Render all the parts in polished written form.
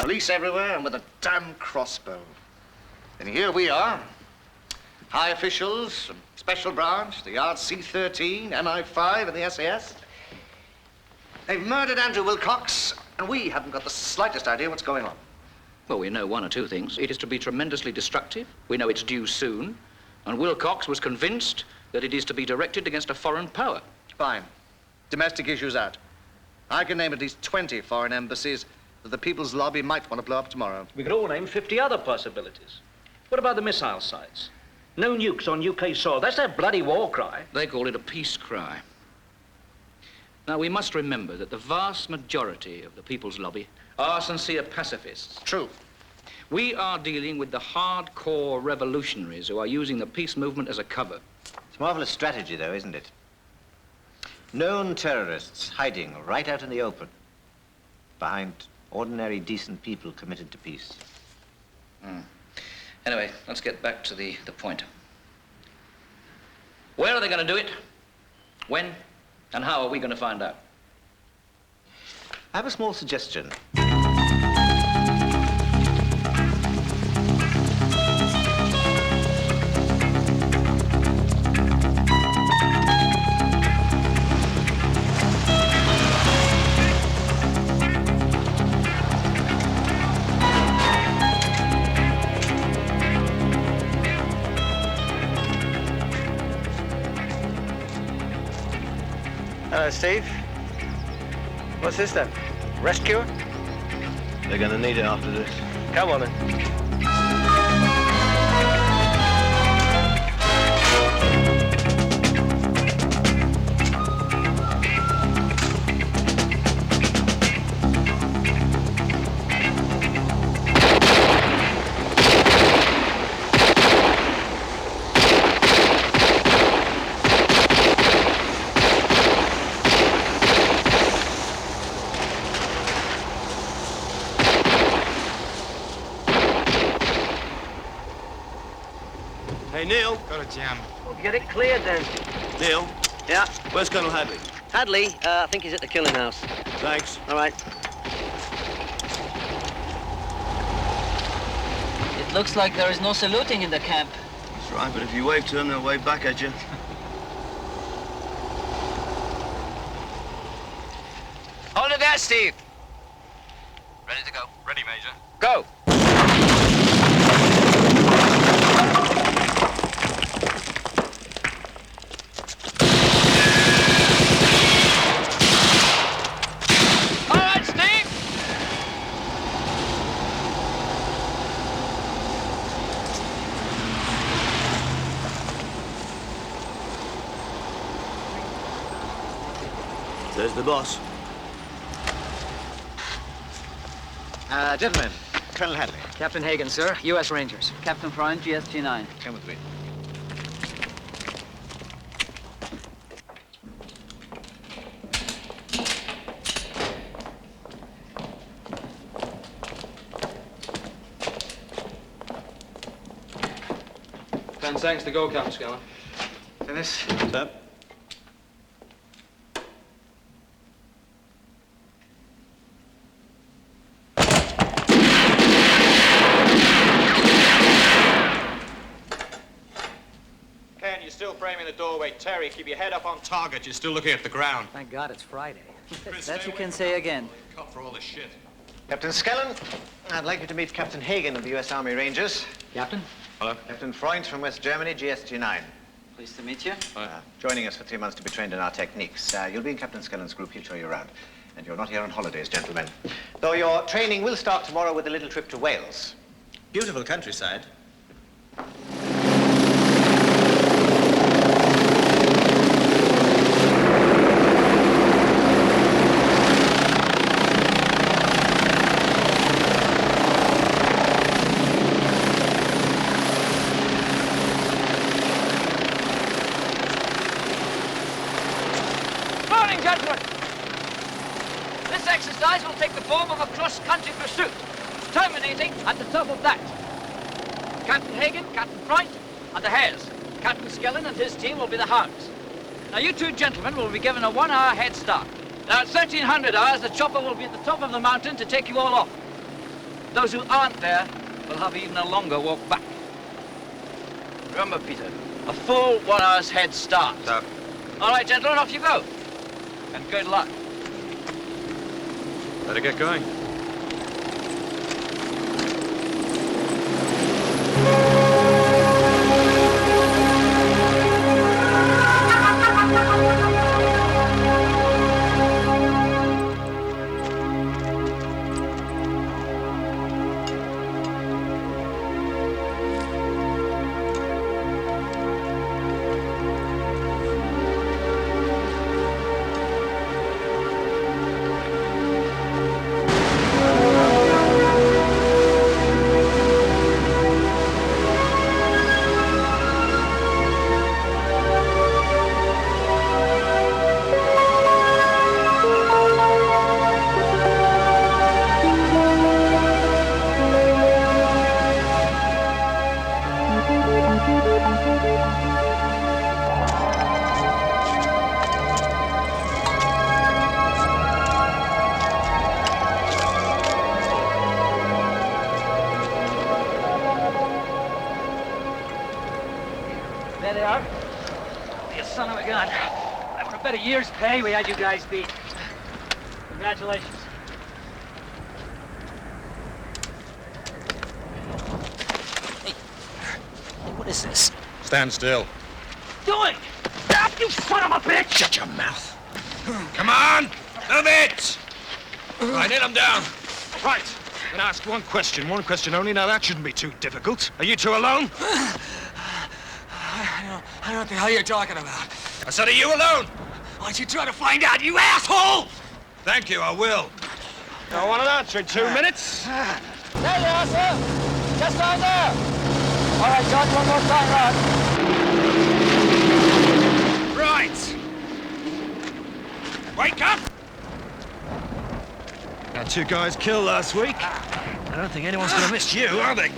Police everywhere and with a damn crossbow. And here we are, high officials from Special Branch, the Yard C-13, MI5, and the SAS. They've murdered Andrew Wilcox, and we haven't got the slightest idea what's going on. Well, we know one or two things. It is to be tremendously destructive. We know it's due soon. And Wilcox was convinced that it is to be directed against a foreign power. Fine. Domestic issues out. I can name at least 20 foreign embassies that the People's Lobby might want to blow up tomorrow. We could all name 50 other possibilities. What about the missile sites? No nukes on UK soil. That's their bloody war cry. They call it a peace cry. Now, we must remember that the vast majority of the People's Lobby are sincere pacifists. True. We are dealing with the hardcore revolutionaries who are using the peace movement as a cover. It's a marvelous strategy, though, isn't it? Known terrorists hiding right out in the open behind ordinary, decent people committed to peace. Anyway, let's get back to the point. Where are they going to do it? When? And how are we going to find out? I have a small suggestion. Steve? What's this then? Rescue? They're gonna need it after this. Come on then. Hey, Neil. Got a jam. Well, get it cleared then. Neil. Yeah? Where's Colonel Hadley? Hadley, I think he's at the killing house. Thanks. All right. It looks like there is no saluting in the camp. That's right, but if you wave to them, they'll wave back at you. Hold it there, Steve. Ready to go. Ready, Major. Go. There's the boss. Gentlemen, Colonel Hadley. Captain Hagen, sir. U.S. Rangers. Captain Freund, GSG-9. Come with me. Thanks to go, Captain Skellen. Dennis. Sir? Ken, you're still framing the doorway. Terry, keep your head up on target. You're still looking at the ground. Thank God it's Friday. That you can say again. Cut for all this shit. Captain Skellen, I'd like you to meet Captain Hagen of the U.S. Army Rangers. Captain? Hello. Captain Freund from West Germany, GSG-9. Pleased to meet you. Joining us for 3 months to be trained in our techniques. You'll be in Captain Skellen's group. He'll show you around. And you're not here on holidays, gentlemen. Though your training will start tomorrow with a little trip to Wales. Beautiful countryside. exercise will take the form of a cross-country pursuit, terminating at the top of that. Captain Hagen, Captain Freund, are the hares. Captain Skellen and his team will be the hounds. Now, you two gentlemen will be given a 1-hour head start. Now, at 1300 hours, the chopper will be at the top of the mountain to take you all off. Those who aren't there will have even a longer walk back. Remember, Peter, a full 1 hour's head start. Sir. All right, gentlemen, off you go. And good luck. Better get going. There they are. You son of a gun. I would have bet a year's pay we had you guys beat. Congratulations. Hey, what is this? Stand still. Doing? Ah, you son of a bitch! Shut your mouth. Come on! Move it! Right, nail them down. Right. I'm going to ask one question only. Now, that shouldn't be too difficult. Are you two alone? I don't know what the hell you're talking about. I said, are you alone? Why don't you try to find out, you asshole? Thank you, I will. I want an answer in 2 minutes. There you are, sir. Just down there. All right, George, one more time, Rod. Right. Wake up! Had 2 guys killed last week. I don't think anyone's gonna miss you, are they?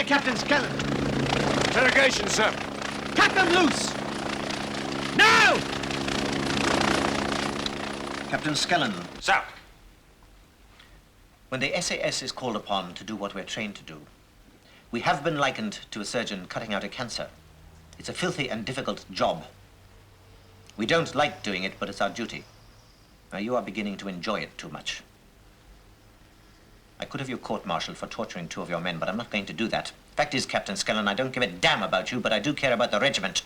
Captain Skellen. Interrogation, sir. Cut them loose! No! Captain Skellen. Sir. When the SAS is called upon to do what we're trained to do, we have been likened to a surgeon cutting out a cancer. It's a filthy and difficult job. We don't like doing it, but it's our duty. Now, you are beginning to enjoy it too much. I could have you court-martialed for torturing 2 of your men, but I'm not going to do that. Fact is, Captain Skellen, I don't give a damn about you, but I do care about the regiment.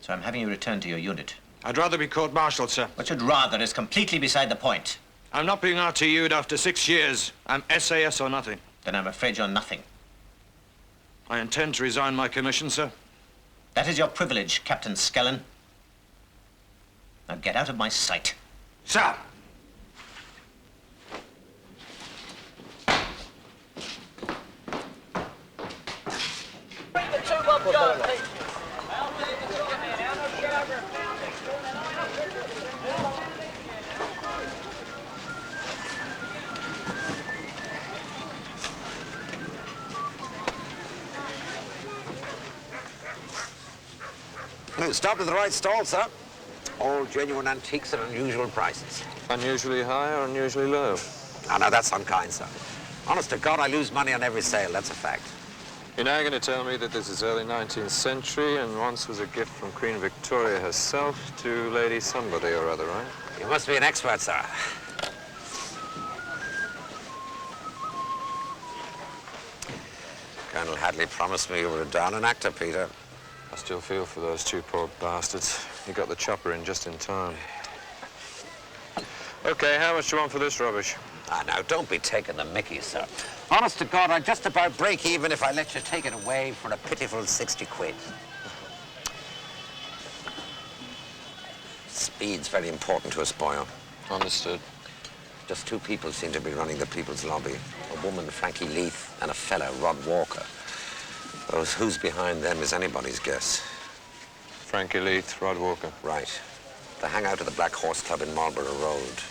So I'm having you returned to your unit. I'd rather be court-martialed, sir. What you'd rather is completely beside the point. I'm not being RTU'd after 6 years. I'm SAS or nothing. Then I'm afraid you're nothing. I intend to resign my commission, sir. That is your privilege, Captain Skellen. Now get out of my sight. Sir! Stopped at the right stall, sir. All genuine antiques at unusual prices. Unusually high or unusually low? Oh, no, that's unkind, sir. Honest to God, I lose money on every sale. That's a fact. You're now going to tell me that this is early 19th century and once was a gift from Queen Victoria herself to Lady somebody or other, right? You must be an expert, sir. Colonel Hadley promised me you were a down-and actor, Peter. I still feel for those 2 poor bastards. You got the chopper in just in time. Okay, how much do you want for this rubbish? Ah, now, don't be taking the mickey, sir. Honest to God, I'd just about break even if I let you take it away for a pitiful 60 quid. Speed's very important to us, boyo. Understood. Just two people seem to be running the People's Lobby. A woman, Frankie Leith, and a fella, Rod Walker. Those who's behind them is anybody's guess. Frankie Leith, Rod Walker. Right. They hang out at the Black Horse Club in Marlborough Road.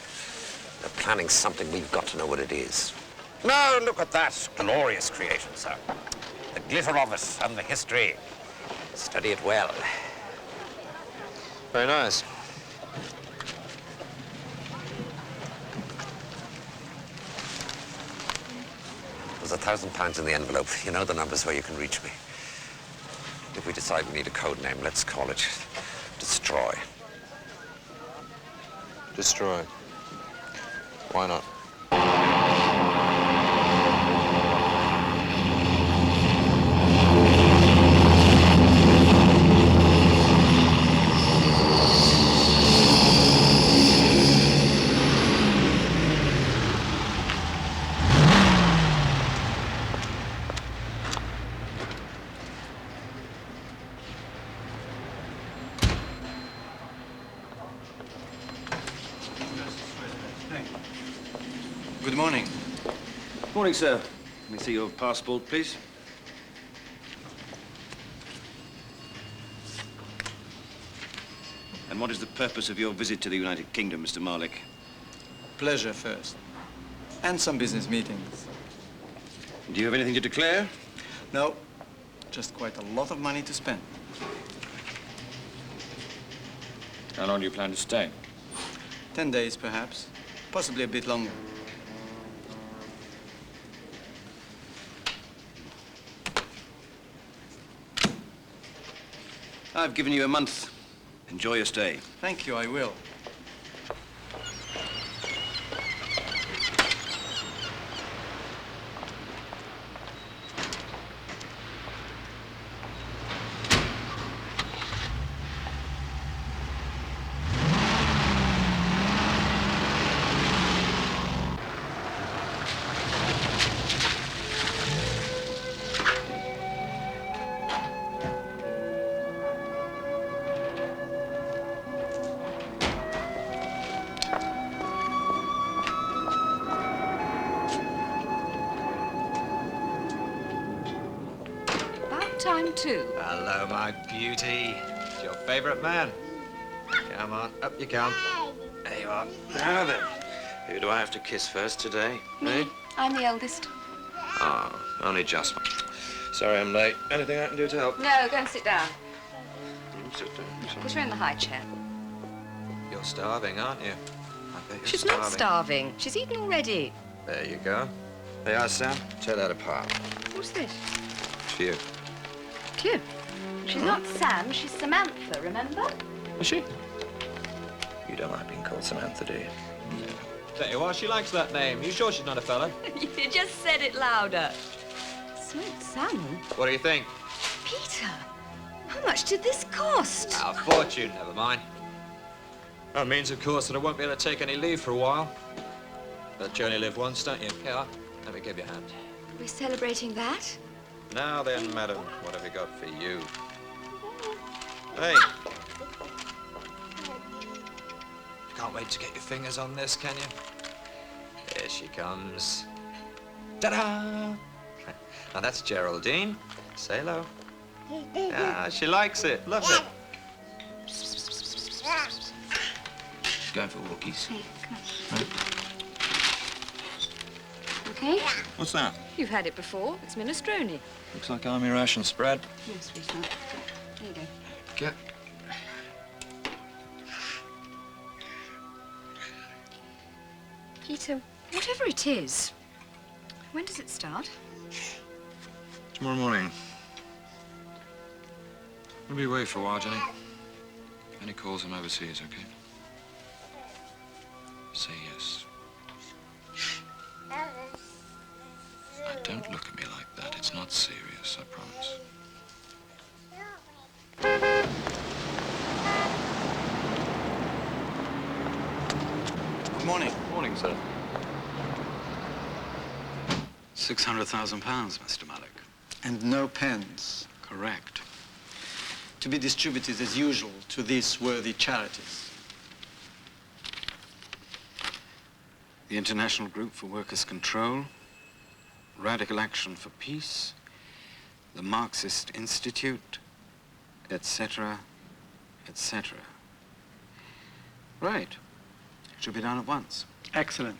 They're planning something. We've got to know what it is. Now, look at that. Glorious creation, sir. The glitter of it and the history. Study it well. Very nice. There's £1,000 in the envelope. You know the numbers where you can reach me. If we decide we need a code name, let's call it Destroy. Destroy. Why not? Good morning. Morning, sir. Let me see your passport, please. And what is the purpose of your visit to the United Kingdom, Mr. Malik? Pleasure first. And some business meetings. Do you have anything to declare? No. Just quite a lot of money to spend. How long do you plan to stay? 10 days, perhaps. Possibly a bit longer. I've given you a month. Enjoy your stay. Thank you, I will. Time too. Hello, my beauty. It's your favourite man. Come on, up you come. There you are. Now then, who do I have to kiss first today? Me. I'm the eldest. Oh, only just. Sorry I'm late. Anything I can do to help? No, go and sit down. Sit down. Put her in the high chair. You're starving, aren't you? I bet you're She's starving. not starving. She's eaten already. There you go. There you are, Sam. Tear that apart. What's this? It's for you. Cute. She's not Sam, she's Samantha, remember? Is she? You don't like being called Samantha, do you? Tell you what, she likes that name. You sure she's not a fella? You just said it louder. Smoked salmon? What do you think? Peter, how much did this cost? A fortune, never mind. That means, of course, that I won't be able to take any leave for a while. But you only live once, don't you? Here, let me give you a hand. We're celebrating that? Now then, madam, what have we got for you? Hey. Can't wait to get your fingers on this, can you? Here she comes. Ta-da! Now that's Geraldine. Say hello. Ah, she likes it. Loves it. She's going for walkies. Hey, come on. Okay? What's that? You've had it before. It's minestrone. Looks like army ration spread. Yes, sweetheart. There you go. Get. Peter, whatever it is, when does it start? Tomorrow morning. We'll be away for a while, Jenny. Any calls from overseas, okay? Say yes. Now, don't look at me like that. It's not serious, I promise. Good morning. Morning, sir. £600,000, Mr. Malik. And no pence. Correct. To be distributed as usual to these worthy charities. The International Group for Workers' Control, Radical Action for Peace, the Marxist Institute, etc., etc. Right. Should be done at once. Excellent.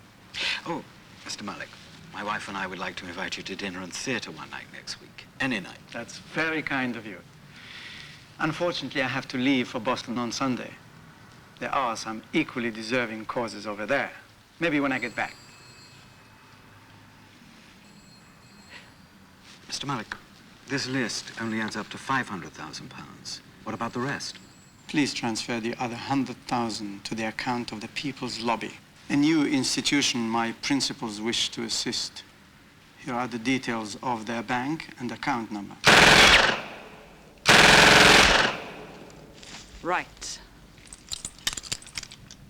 Oh, Mr. Malik, my wife and I would like to invite you to dinner and theater one night next week. Any night. That's very kind of you. Unfortunately, I have to leave for Boston on Sunday. There are some equally deserving causes over there. Maybe when I get back. Mr. Malik, this list only adds up to £500,000. What about the rest? Please transfer the other 100,000 to the account of the People's Lobby, a new institution my principals wish to assist. Here are the details of their bank and account number. Right.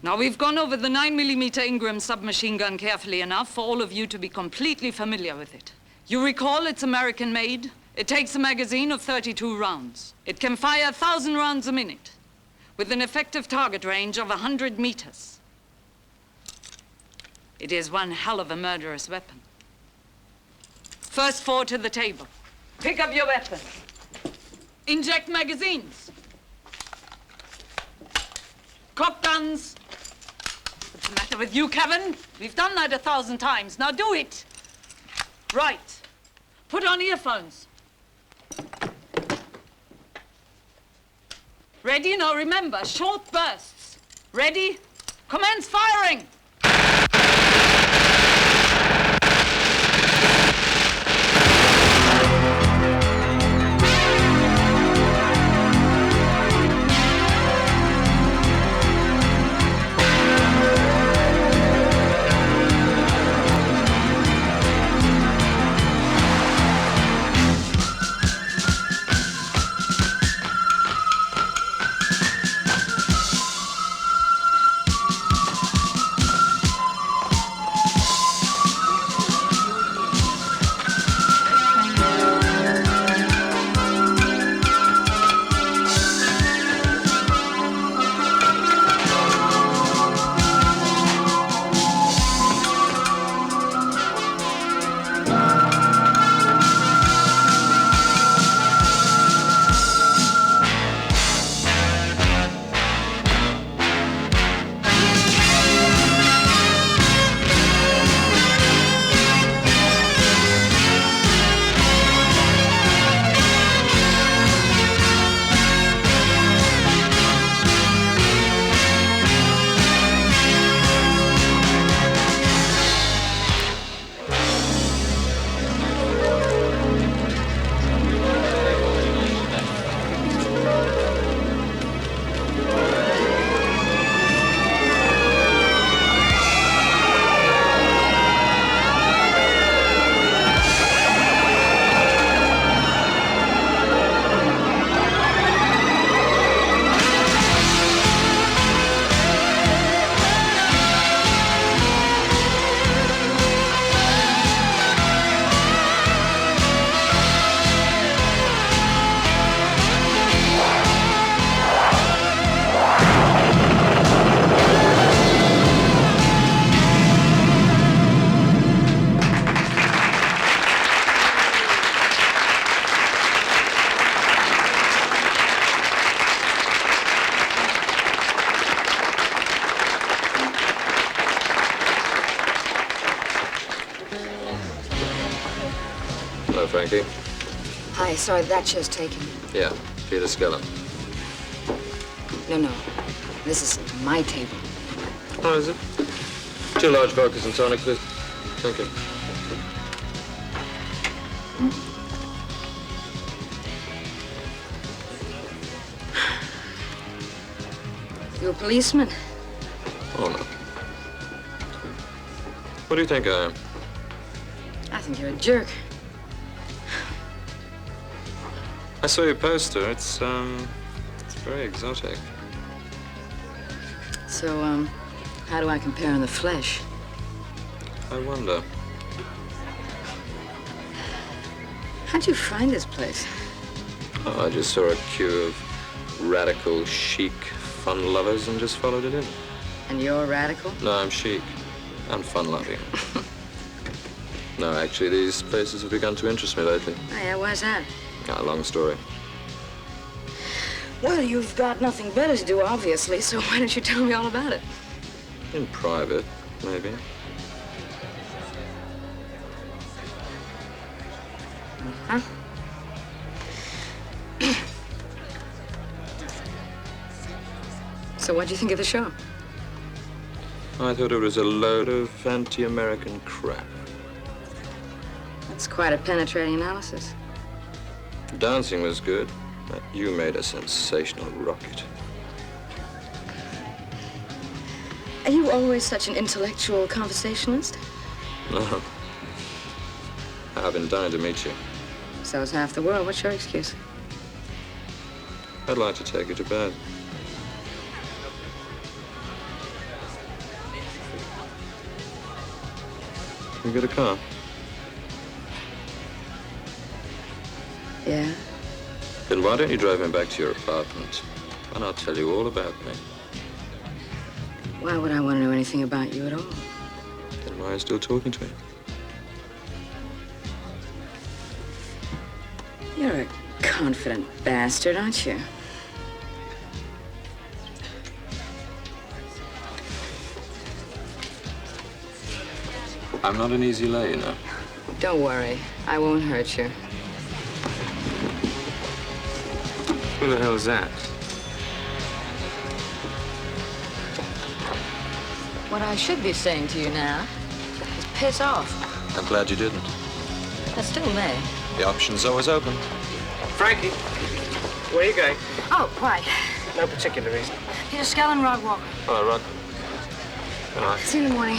Now, we've gone over the 9mm Ingram submachine gun carefully enough for all of you to be completely familiar with it. You recall it's American-made. It takes a magazine of 32 rounds. It can fire 1,000 rounds a minute with an effective target range of 100 meters. It is one hell of a murderous weapon. First 4 to the table. Pick up your weapon. Inject magazines. Cock guns. What's the matter with you, Kevin? We've done that 1,000 times. Now do it. Right. Put on earphones. Ready? Now remember, short bursts. Ready? Commence firing! Hello, Frankie. Hi, sorry, that show's taken. Yeah, Peter Skellen. No. This is my table. Oh, is it? 2 large vodkas and tonic, please. Thank you. You a policeman? Oh, no. What do you think I am? I think you're a jerk. I saw your poster. It's very exotic. So, how do I compare in the flesh? I wonder. How'd you find this place? Oh, I just saw a queue of radical, chic, fun lovers and just followed it in. And you're radical? No, I'm chic and fun-loving. No, actually, these places have begun to interest me lately. Oh, yeah, why's that? Long story. Well, you've got nothing better to do, obviously, so why don't you tell me all about it? In private, maybe. Huh? So what'd you think of the show? I thought it was a load of anti-American crap. That's quite a penetrating analysis. Dancing was good, but you made a sensational rocket. Are you always such an intellectual conversationalist? No. I've been dying to meet you. So is half the world. What's your excuse? I'd like to take you to bed. You get a car? Yeah? Then why don't you drive me back to your apartment, and I'll tell you all about me. Why would I want to know anything about you at all? Then why are you still talking to me? You're a confident bastard, aren't you? I'm not an easy lay, you know. Don't worry. I won't hurt you. Who the hell is that? What I should be saying to you now is piss off. I'm glad you didn't. I still may. The option's always open. Frankie, where are you going? Oh, why? No particular reason. Peter Skellen, Rod Walker. Hello, Rod. Good night. See you in the morning.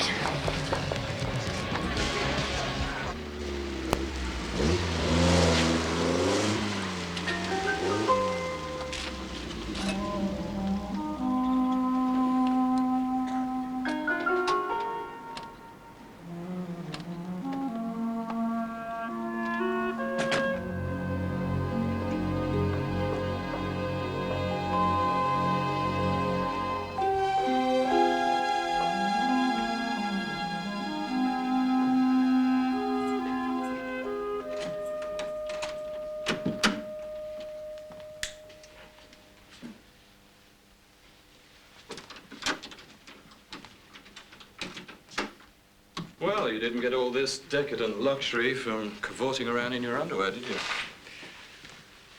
Well, you didn't get all this decadent luxury from cavorting around in your underwear, did you?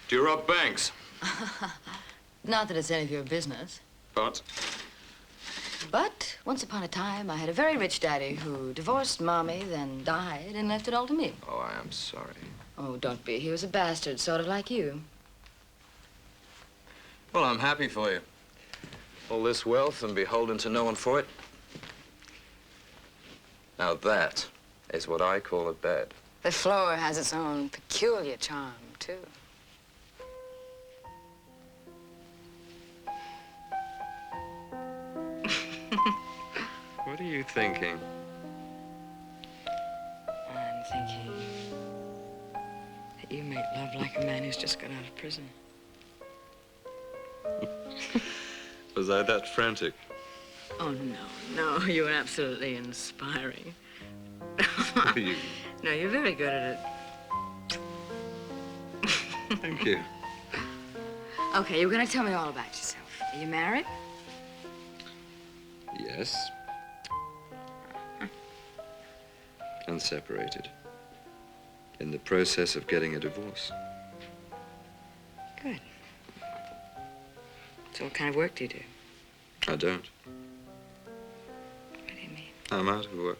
Do you rob banks? Not that it's any of your business. But? But once upon a time, I had a very rich daddy who divorced Mommy, then died, and left it all to me. Oh, I am sorry. Oh, don't be. He was a bastard, sort of like you. Well, I'm happy for you. All this wealth and beholden to no one for it. Now that is what I call a bed. The floor has its own peculiar charm, too. What are you thinking? I'm thinking that you make love like a man who's just got out of prison. Was I that frantic? Oh, no, you're absolutely inspiring. You. No, you're very good at it. Thank you. Okay, you're gonna tell me all about yourself. Are you married? Yes. And separated. In the process of getting a divorce. Good. So what kind of work do you do? I don't. What do you mean? I'm out of work.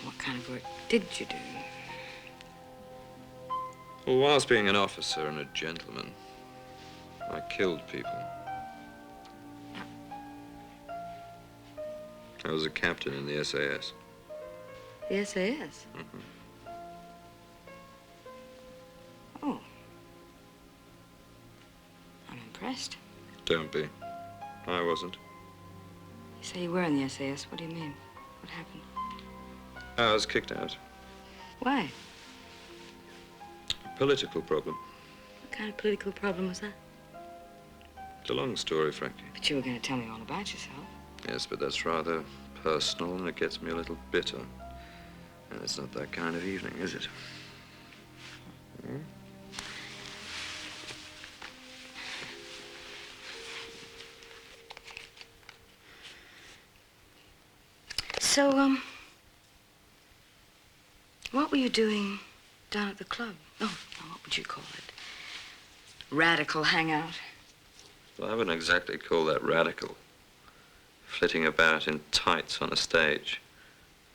What kind of work did you do? Well, whilst being an officer and a gentleman, I killed people. I was a captain in the SAS. The SAS? Mm-hmm. Oh. I'm impressed. Don't be. I wasn't. You say you were in the SAS. What do you mean? What happened? I was kicked out. Why? political problem. What kind of political problem was that? It's a long story, Frankie. But you were going to tell me all about yourself. Yes, but that's rather personal, and it gets me a little bitter. And it's not that kind of evening, is it? Hmm? So, what were you doing down at the club? Oh, what would you call it? Radical hangout? Well, I wouldn't exactly call that radical. Flitting about in tights on a stage.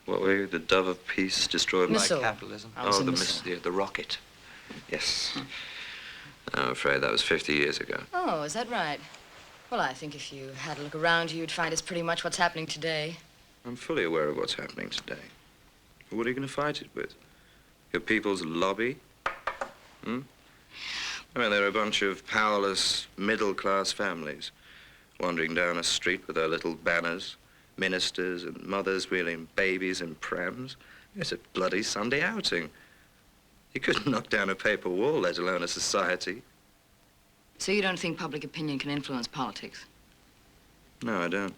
What were you? The dove of peace destroyed Missile. by capitalism? I was Oh, a the missile. the rocket. Yes. I'm afraid that was 50 years ago. Oh, is that right? Well, I think if you had a look around you, you'd find it's pretty much what's happening today. I'm fully aware of what's happening today. What are you going to fight it with? Your people's lobby? Hmm? I mean, they're a bunch of powerless, middle-class families wandering down a street with their little banners, ministers and mothers wheeling babies in prams. It's a bloody Sunday outing. You couldn't knock down a paper wall, let alone a society. So you don't think public opinion can influence politics? No, I don't.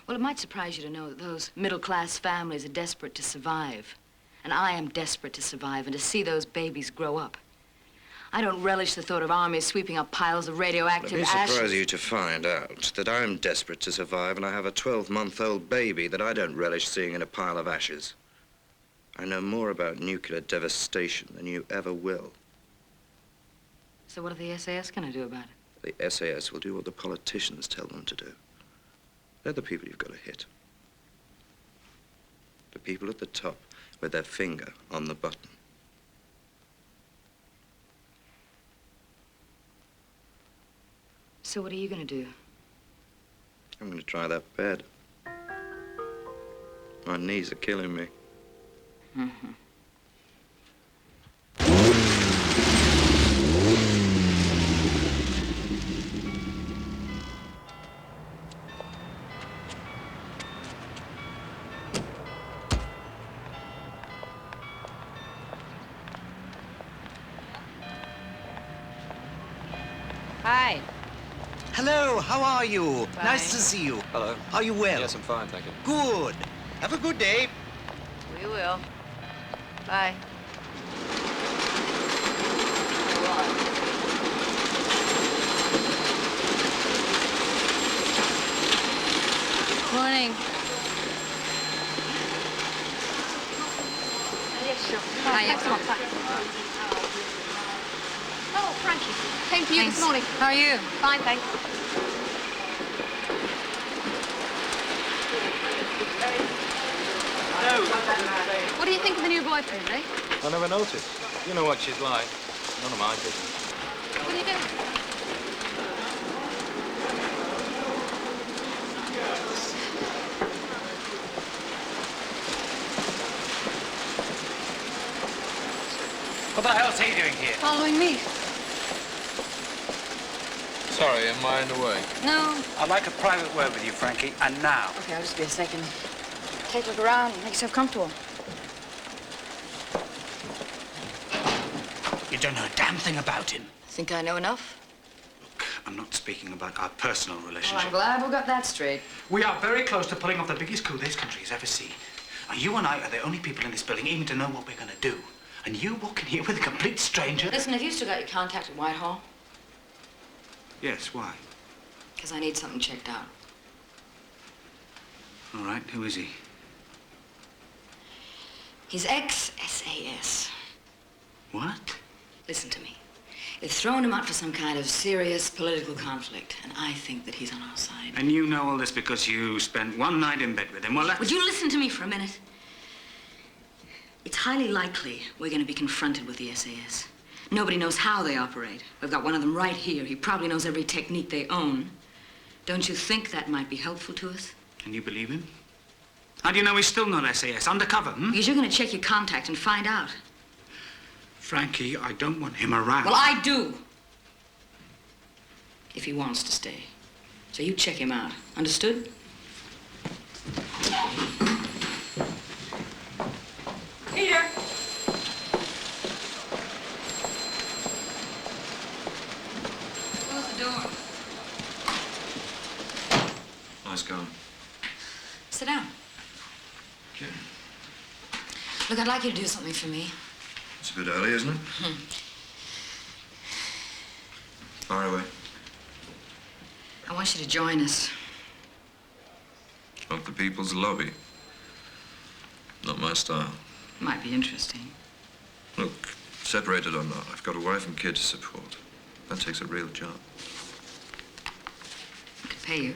Well, it might surprise you to know that those middle-class families are desperate to survive. And I am desperate to survive and to see those babies grow up. I don't relish the thought of armies sweeping up piles of radioactive Let me surprise ashes. you to find out that I'm desperate to survive and I have a 12-month-old baby that I don't relish seeing in a pile of ashes. I know more about nuclear devastation than you ever will. So what are the SAS going to do about it? The SAS will do what the politicians tell them to do. They're the people you've got to hit. The people at the top with their finger on the button. So what are you going to do? I'm going to try that bed. My knees are killing me. Mm-hmm. Hi. Hello, how are you? Fine. Nice to see you. Hello. Are you well? Yes, I'm fine, thank you. Good. Have a good day. We will. Bye. Morning. Hiya, come on. Oh, Frankie. Came for you Thanks. this morning. How are you? Fine, thanks. What do you think of the new boyfriend, eh? I never noticed. You know what she's like. None of my business. What are you doing? What the hell's he doing here? Following me. Sorry, am I in the way? No. I'd like a private word with you, Frankie, and now. Okay, I'll just be a second. Take a look around and make yourself comfortable. You don't know a damn thing about him. Think I know enough? I'm not speaking about our personal Well, relationship. I'm glad we got that straight. We are very close to pulling off the biggest coup this country has ever seen. And you and I are the only people in this building even to know what we're going to do. And you walk in here with a complete stranger. Listen, have you still got your contact at Whitehall? Yes, why? Because I need something checked out. All right, who is he? He's ex-SAS. What? Listen to me. They've thrown him out for some kind of serious political conflict, and I think that he's on our side. And you know all this because you spent one night in bed with him. Well, that's... Would you listen to me for a minute? It's highly likely we're going to be confronted with the SAS. Nobody knows how they operate. We've got one of them right here. He probably knows every technique they own. Don't you think that might be helpful to us? And you believe him? How do you know he's still not SAS? Undercover, hmm? Because you're going to check your contact and find out. Frankie, I don't want him around. Well, I do. If he wants to stay. So you check him out. Understood? Peter. going? Sit down. Okay. Look, I'd like you to do something for me. It's a bit early, isn't it? Fire away. I want you to join us. Of the People's Lobby. Not my style. Might be interesting. Look, separated or not, I've got a wife and kid to support. That takes a real job. I could pay you.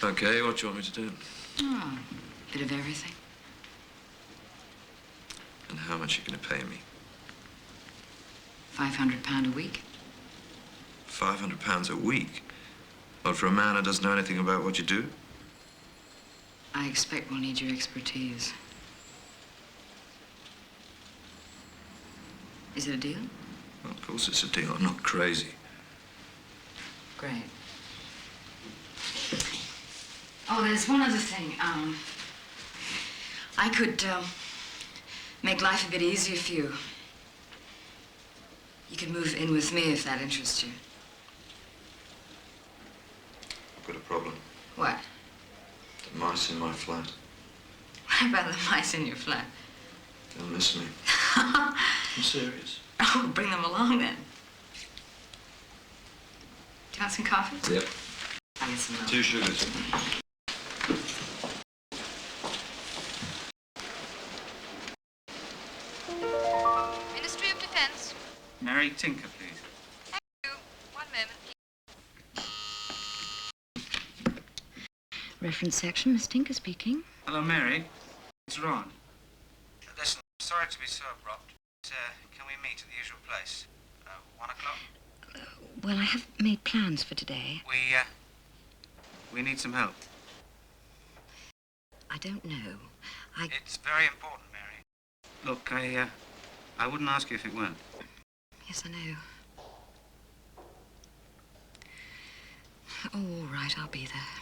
Okay, what do you want me to do? Oh, a bit of everything. And how much are you going to pay me? £500 a week. £500 a week? Well, for a man who doesn't know anything about what you do? I expect we'll need your expertise. Is it a deal? Well, of course it's a deal. I'm not crazy. Great. Oh, there's one other thing. I could make life a bit easier for you. You could move in with me if that interests you. I've got a problem. What? The mice in my flat. What about the mice in your flat? They'll miss me. I'm serious. Oh, bring them along then. Do you want some coffee? Yep. I'll get some milk. 2 sugars. Ministry of Defense. Mary Tinker, please. Thank you. 1 moment, please. Reference section, Miss Tinker speaking. Hello, Mary. It's Ron. Listen, sorry to be so abrupt. But, can we meet at the usual place? 1 o'clock? Well, I have made plans for today. We need some help. I don't know. It's very important, Mary. Look, I wouldn't ask you if it weren't. Yes, I know. All right, I'll be there.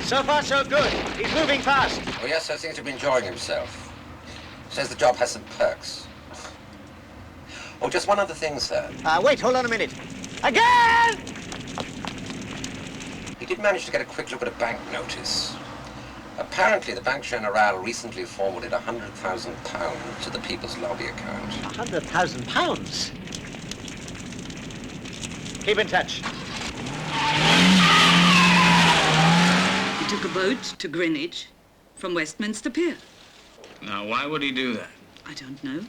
So far, so good. He's moving fast. Oh, yes, I seems to be enjoying himself. Says the job has some perks. Oh, just one other thing, sir. Wait, hold on a minute. Again! He did manage to get a quick look at a bank notice. Apparently, the Banque Générale recently forwarded £100,000 to the People's Lobby account. £100,000? Keep in touch. He took a boat to Greenwich from Westminster Pier. Now, why would he do that? I don't know.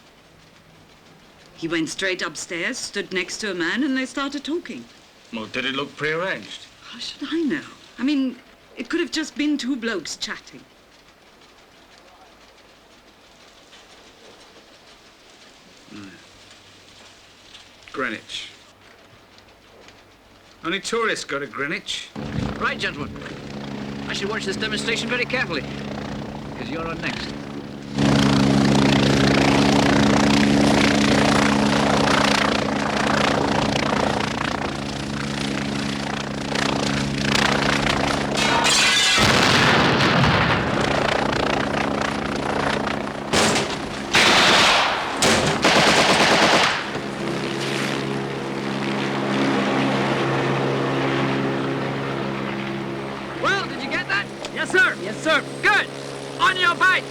He went straight upstairs, stood next to a man, and they started talking. Well, did it look prearranged? How should I know? I mean, it could have just been 2 blokes chatting. Greenwich. Only tourists go to Greenwich. Right, gentlemen. I should watch this demonstration very carefully, because you're on next. Good! On your bikes!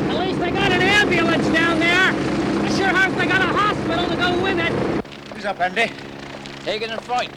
At least they got an ambulance down there. I sure hope they got a hospital to go with it. Who's up, Andy? Hagen and Freund.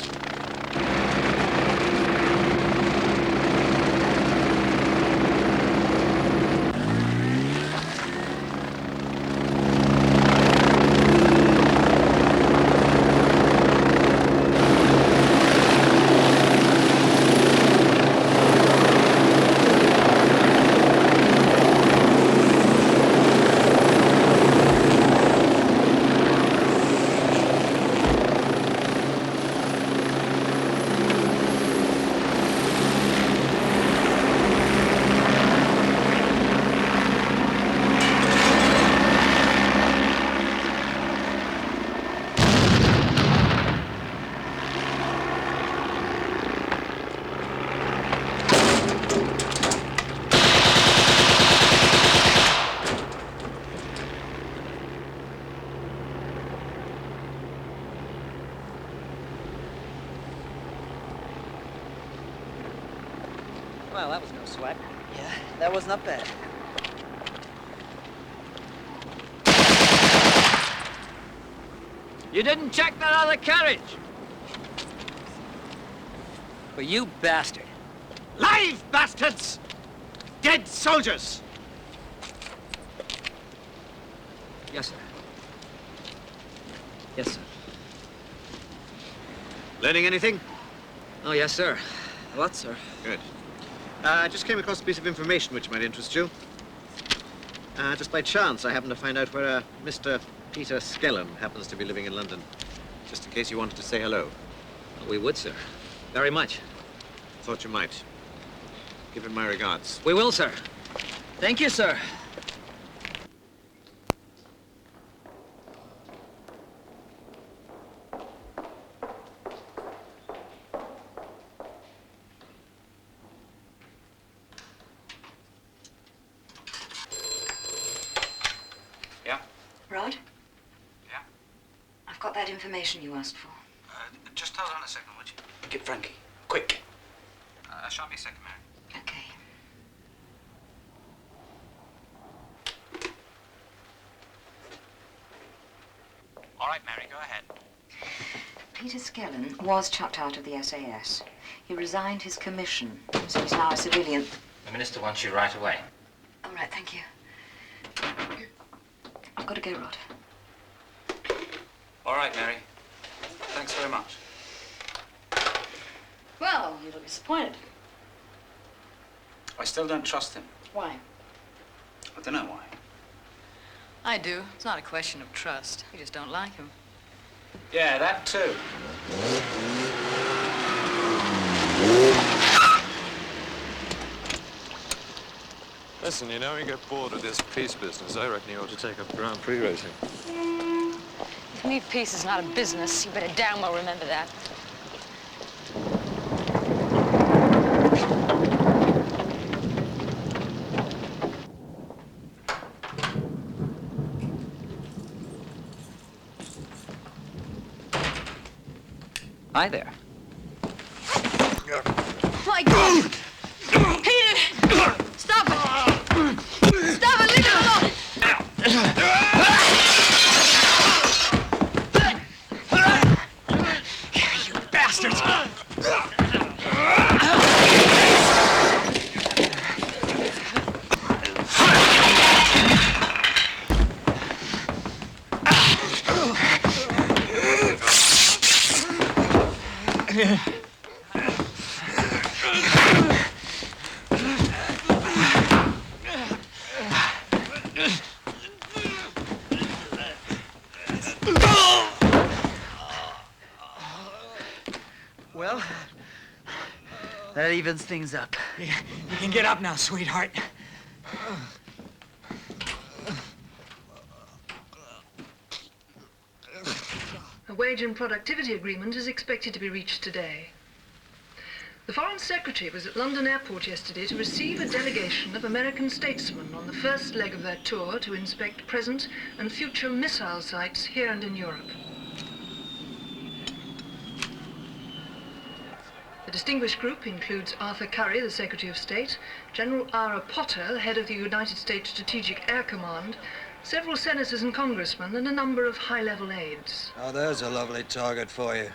Well, that was no sweat. Yeah, that was not bad. You didn't check that other carriage. Well, you bastard. Live, bastards! Dead soldiers! Yes, sir. Yes, sir. Learning anything? Oh, yes, sir. A lot, sir. Good. I just came across a piece of information which might interest you. Just by chance, I happened to find out where Mr. Peter Skellen happens to be living in London. Just in case you wanted to say hello. We would, sir. Very much. Thought you might. Give him my regards. We will, sir. Thank you, sir. Rod? Yeah? I've got that information you asked for. Just hold on a second, would you? Get Frankie. Quick. I shan't be a second, Mary. Okay. All right, Mary, go ahead. Peter Skellen was chucked out of the SAS. He resigned his commission, so he's now a civilian. The minister wants you right away. All right, thank you. I've got to go, Rod. All right, Mary. Thanks very much. Well, you look disappointed. I still don't trust him. Why? I don't know why. I do. It's not a question of trust. You just don't like him. Yeah, that too. Listen, you know, when you get bored of this peace business, I reckon you ought to take up Grand Prix racing. For me, peace is not a business. You better damn well remember that. Hi there. My God! Peter! Stop it! Stop it! Leave it alone! You bastards! Well, that evens things up. You can get up now, sweetheart. A wage and productivity agreement is expected to be reached today. The Foreign Secretary was at London Airport yesterday to receive a delegation of American statesmen on the first leg of their tour to inspect present and future missile sites here and in Europe. The distinguished group includes Arthur Currie, the Secretary of State, General Ira Potter, head of the United States Strategic Air Command, several senators and congressmen, and a number of high-level aides. Oh, there's a lovely target for you.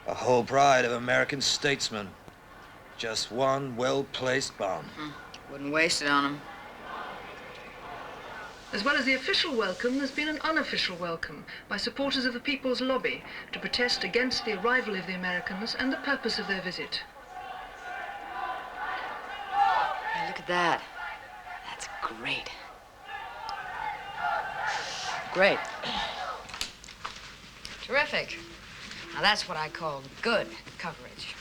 A whole pride of American statesmen. Just one well-placed bomb. Wouldn't waste it on them. As well as the official welcome, there's been an unofficial welcome by supporters of the People's Lobby to protest against the arrival of the Americans and the purpose of their visit. Hey, look at that. That's great. Great. Terrific. Now that's what I call good coverage.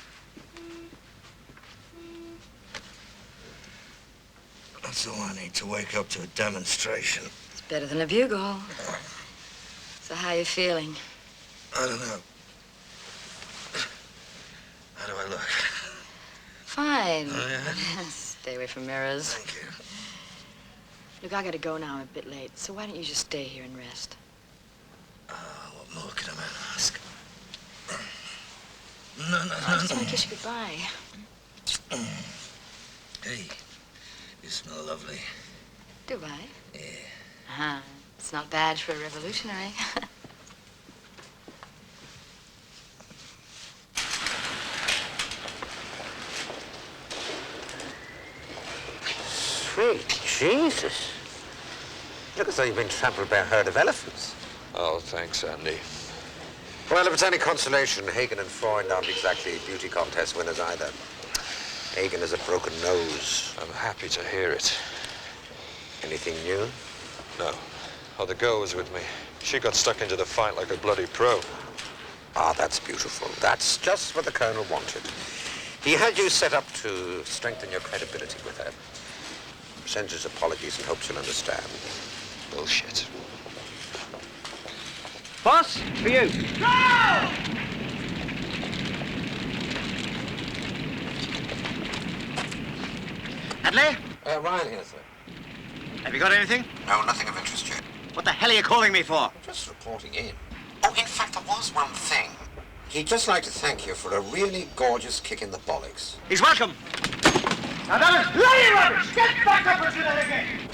That's all I need to wake up to a demonstration. It's better than a bugle. So how you feeling? I don't know. How do I look? Fine. Oh, yeah? Stay away from mirrors. Thank you. Look, I gotta go now. I'm a bit late. So why don't you just stay here and rest? What more can a man ask? I just want to kiss you goodbye. Hey, you smell lovely. Do I? Yeah. Uh-huh. It's not bad for a revolutionary. Sweet Jesus. Look as though you've been trampled by a herd of elephants. Oh, thanks, Andy. Well, if it's any consolation, Hagen and Freund aren't exactly beauty contest winners either. Hagen has a broken nose. I'm happy to hear it. Anything new? No. Oh, the girl was with me. She got stuck into the fight like a bloody pro. Ah, that's beautiful. That's just what the Colonel wanted. He had you set up to strengthen your credibility with her. Sends his apologies and hopes you'll understand. Bullshit. Boss, for you. Go! Hadley? Ryan here, sir. Have you got anything? No, nothing of interest yet. What the hell are you calling me for? Just reporting in. Oh, in fact, there was one thing. He'd just like to thank you for a really gorgeous kick in the bollocks. He's welcome. Now that is bloody rubbish! Get back up and do that again!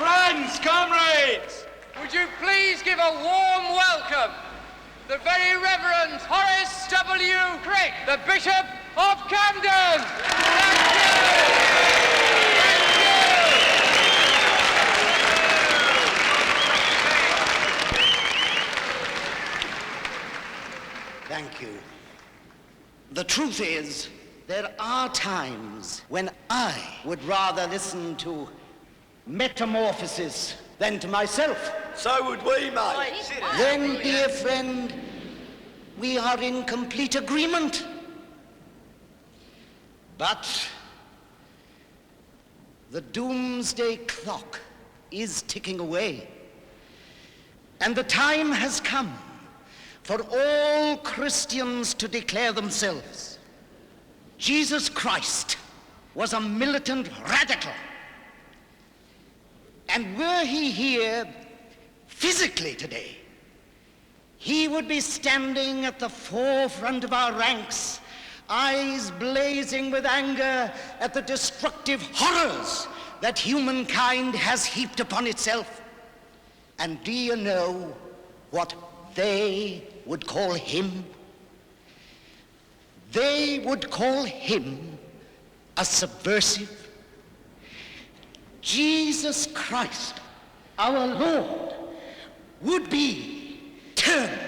Friends, comrades! Would you please give a warm welcome to the very Reverend Horace W. Crick, the Bishop of Camden! Thank you. The truth is, there are times when I would rather listen to metamorphosis than to myself. So would we, mate. Then, dear friend, we are in complete agreement. But the doomsday clock is ticking away, and the time has come for all Christians to declare themselves. Jesus Christ was a militant radical. And were he here physically today, he would be standing at the forefront of our ranks, eyes blazing with anger at the destructive horrors that humankind has heaped upon itself. And do you know what they would call him? They would call him a subversive. Jesus Christ, our Lord, would be turned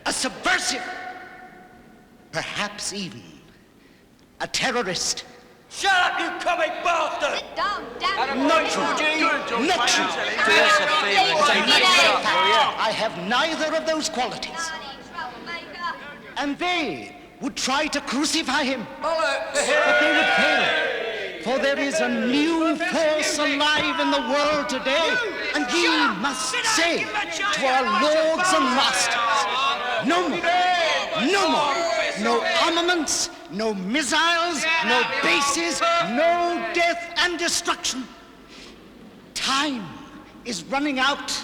a subversive, perhaps even a terrorist. Shut up, you comic bastard! Sit down, damn Not true. Not true. I have neither of those qualities. And they would try to crucify him. But they would fail. For there is a new force alive in the world today. And ye must say to our lords and masters, no more, no more, no armaments, no missiles, no bases, no death and destruction. Time is running out,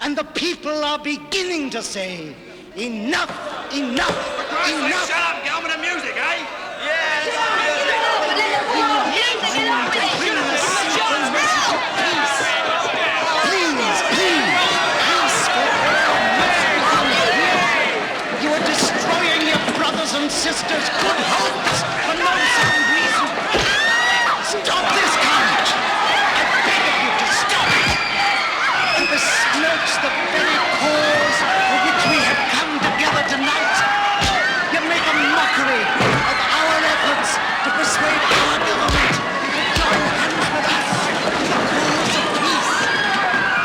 and the people are beginning to say, enough, enough, enough. Shut up and get on with the music, eh? And sisters, good hopes for no sound reason. Stop this carnage! I beg of you to stop it! To besmirch the very cause for which we have come together tonight. You make a mockery of our efforts to persuade our government to join hands with us in the cause of peace.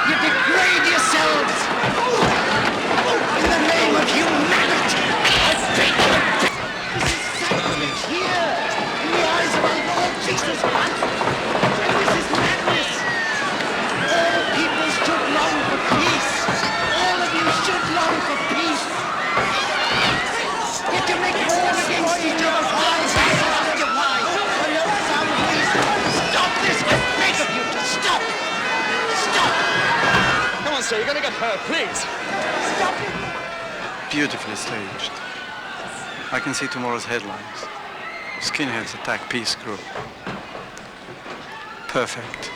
You degrade yourselves in the name of humanity. I beg you. Jesus Christ! This is madness! All people should long for peace! All of you should long for peace! Yet you make war against each other. Why? Why? For no sound reason. Stop this! I beg of you to stop! Stop! Come on, sir, you're gonna get hurt, please. Stop it! Beautifully staged. I can see tomorrow's headlines. Skinheads attack peace group. Perfect.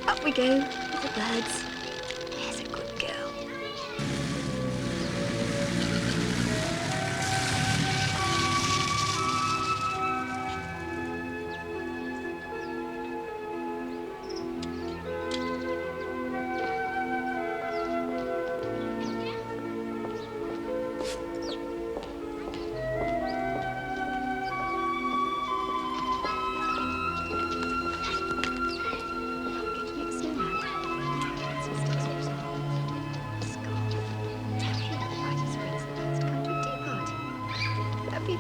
Up we go with the birds. There's a good girl.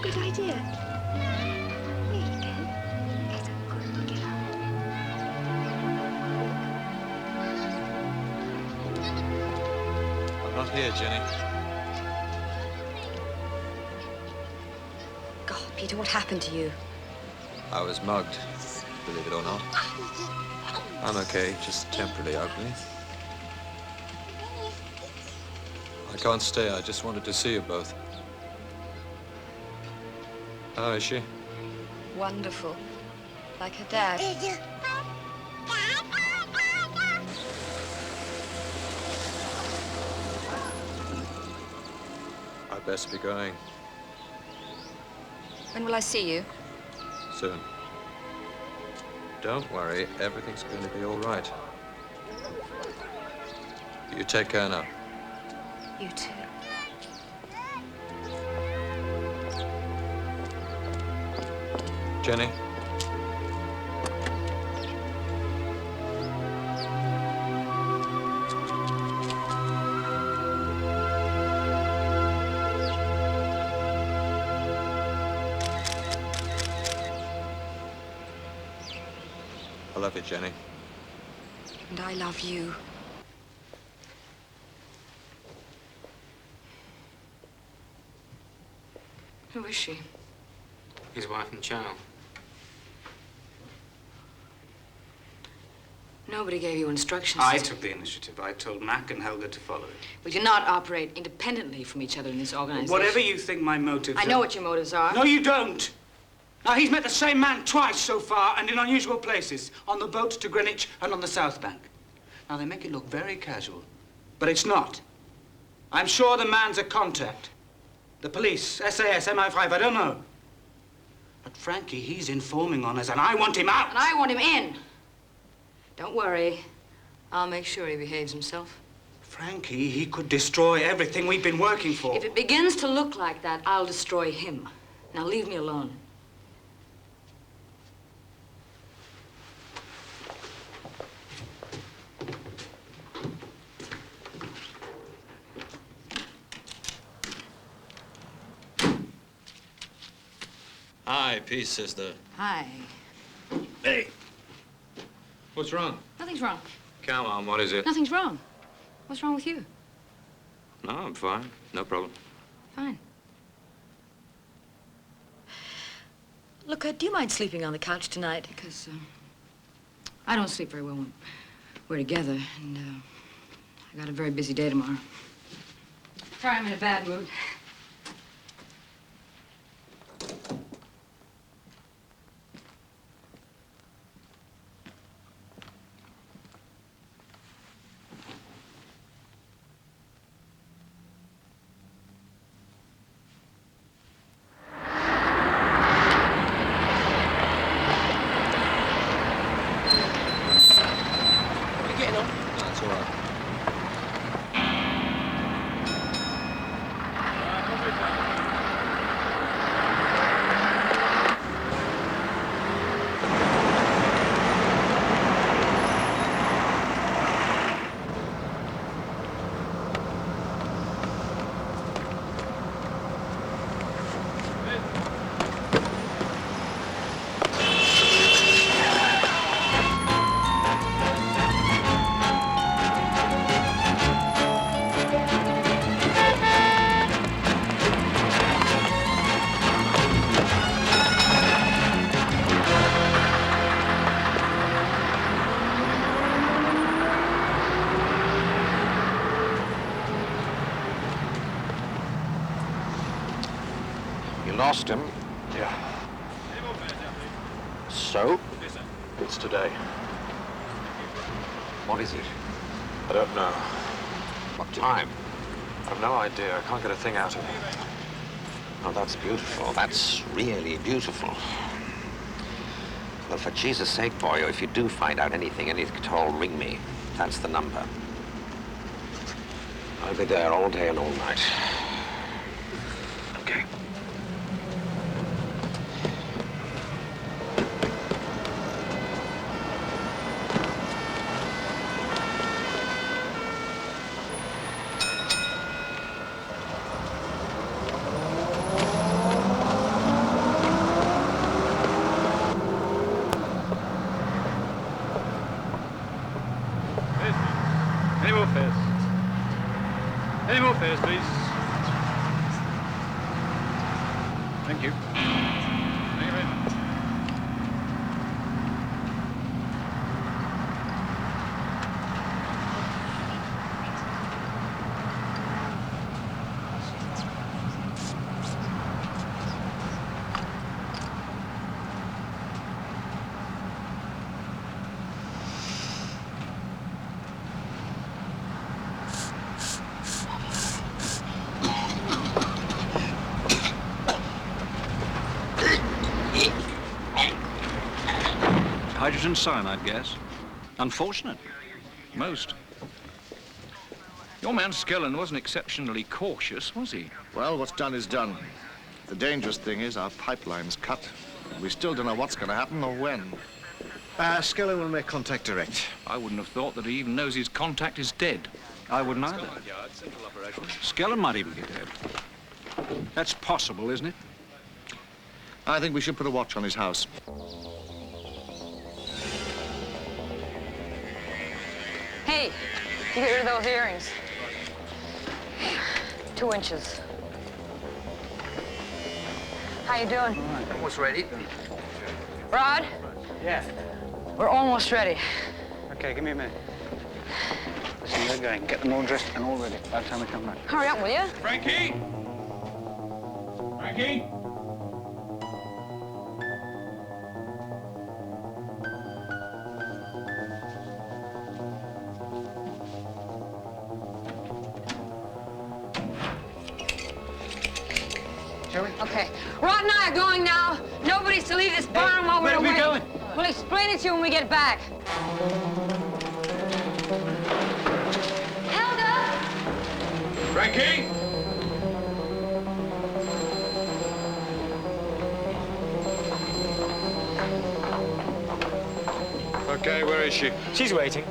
Good idea. There you go. There's a good girl. I'm not here, Jenny. God, Peter, what happened to you? I was mugged. believe it or not. I'm okay, just temporarily ugly. I can't stay. I just wanted to see you both. How is she? Wonderful. Like her dad. I'd best be going When will I see you? soon. Don't worry, everything's going to be all right. You take care now. You too. Jenny? I love you, Jenny. And I love you. Who is she? His wife and child. Nobody gave you instructions. I took the initiative. I told Mac and Helga to follow it. We do not operate independently from each other in this organization. Whatever you think my motives I know what your motives are. No, you don't. Now, he's met the same man twice so far and in unusual places. On the boat to Greenwich and on the South Bank. Now, they make it look very casual, but it's not. I'm sure the man's a contact. The police, SAS, MI5, I don't know. But Frankie, he's informing on us, and I want him out. And I want him in. Don't worry. I'll make sure he behaves himself. Frankie, he could destroy everything we've been working for. If it begins to look like that, I'll destroy him. Now leave me alone. Hi, peace, sister. Hi. Hey. What's wrong? Nothing's wrong. Come on, what is it? Nothing's wrong. What's wrong with you? No, I'm fine. No problem. Fine. Look, do you mind sleeping on the couch tonight? Because I don't sleep very well when we're together, and I got a very busy day tomorrow. Sorry, I'm in a bad mood. Lost him? Yeah. So? It's today. What is it? I don't know. What time? I've no idea. I can't get a thing out of him. Oh, that's beautiful. That's really beautiful. Well, for Jesus' sake, boy, if you do find out anything at all, ring me. That's the number. I'll be there all day and all night. Okay. Any more fares, please? Thank you. Thank you very much. hydrogen cyanide gas. Unfortunate. Most. Your man Skellen wasn't exceptionally cautious, was he? Well, what's done is done. The dangerous thing is our pipeline's cut. We still don't know what's going to happen or when. Skellen will make contact direct. I wouldn't have thought that he even knows his contact is dead. I wouldn't either. Skellen might even be dead. That's possible, isn't it? I think we should put a watch on his house. Hey, you get rid of those earrings. 2 inches. How you doing? Almost ready. Rod? Yeah. We're almost ready. Okay, give me a minute. Listen, we're going. Get them all dressed and all ready by the time we come back. Hurry up, will you? Frankie! Frankie! Shall we? Okay. Rod and I are going now. Nobody's to leave this barn while we're away. Where are we going? We'll explain it to you when we get back. Helga! Frankie! Okay, where is she? She's waiting.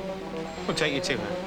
We'll take you to her.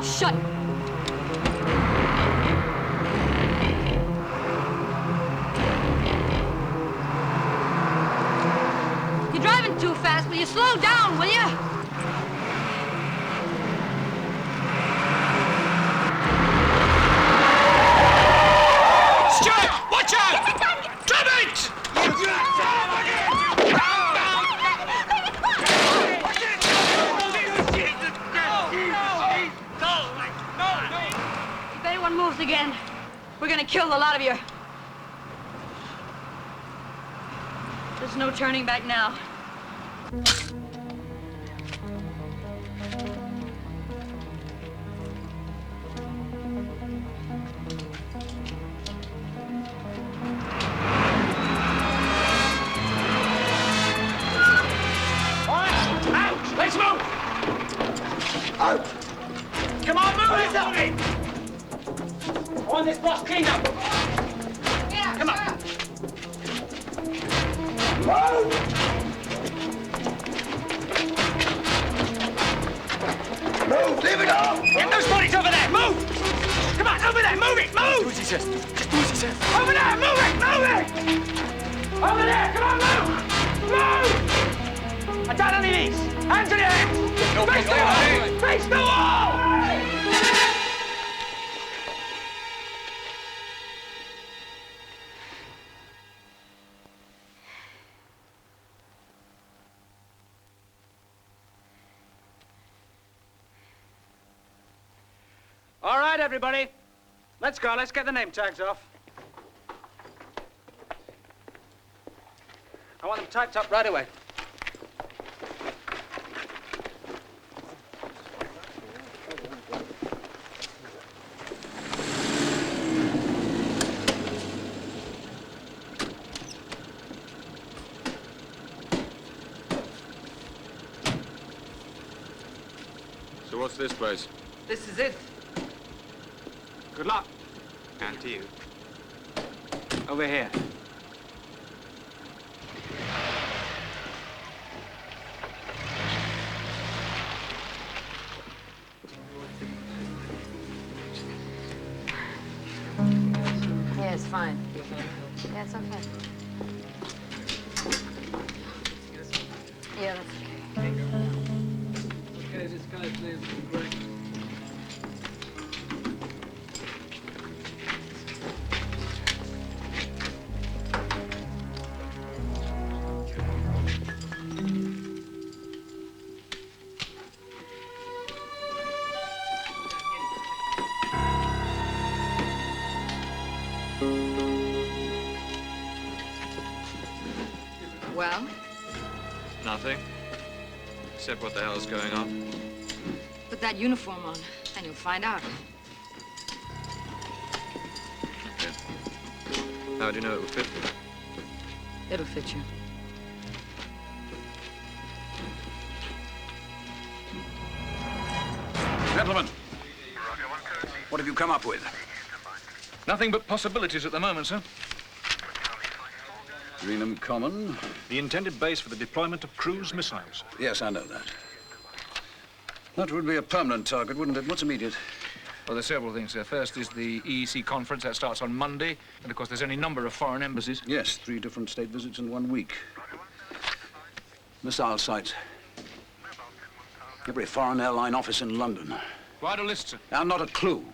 Shut! You're driving too fast. Will you slow down, will you? Stuart! Watch out! Drop it! If anyone moves again, we're gonna kill the lot of you. There's no turning back now. Let's move! Out! Come on, move it! On this block, clean up! Yeah, come on! Move! Move! Leave it off! Get those bodies over there! Move! Come on, over there! Move it! Move! Do as he says. Just do as he says. Over there! Move it! Move it! Over there! Come on, move! Move! I don't have any of these! Hands on your heads! Face the wall! Face the wall! All right. right, everybody. Let's go. Let's get the name tags off. I want them typed up right away. So what's this place? This is it. Good luck. And to you. Over here. Yeah, it's fine. Yeah, it's okay. Yeah, that's okay. Okay, this guy's name's Greg. Well? Nothing. Except what the hell's going on. Put that uniform on, and you'll find out. How do you know it will fit me? It'll fit you. Gentlemen, what have you come up with? Nothing but possibilities at the moment, sir. Greenham Common? The intended base for the deployment of cruise missiles. Yes, I know that. That would be a permanent target, wouldn't it? What's immediate? Well, there's several things, sir. First is the EEC conference. That starts on Monday. And, of course, there's any number of foreign embassies. Yes, 3 different state visits in 1 week. Missile sites. Every foreign airline office in London. Quite a list, sir. And not a clue.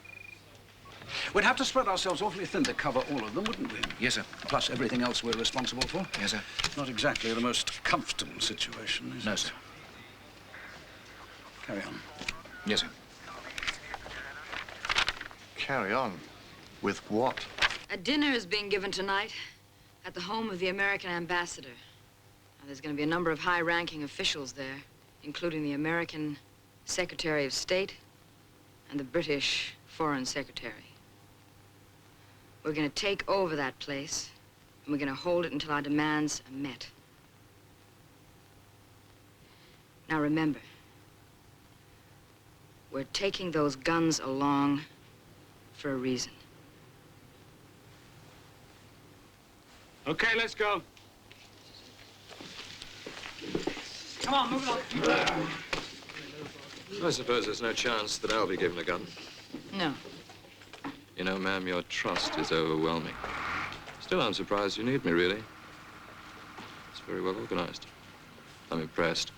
We'd have to spread ourselves awfully thin to cover all of them, wouldn't we? Yes, sir. Plus everything else we're responsible for. Yes, sir. Not exactly the most comfortable situation, is it? No, sir. Carry on. Yes, sir. Carry on? With what? A dinner is being given tonight at the home of the American ambassador. Now, there's going to be a number of high-ranking officials there, including the American Secretary of State and the British Foreign Secretary. We're going to take over that place, and we're going to hold it until our demands are met. Now, remember, we're taking those guns along for a reason. Okay, let's go. Come on, move along. I suppose there's no chance that I'll be given a gun. No. You know, ma'am, your trust is overwhelming. Still, I'm surprised you need me, really. It's very well organized. I'm impressed.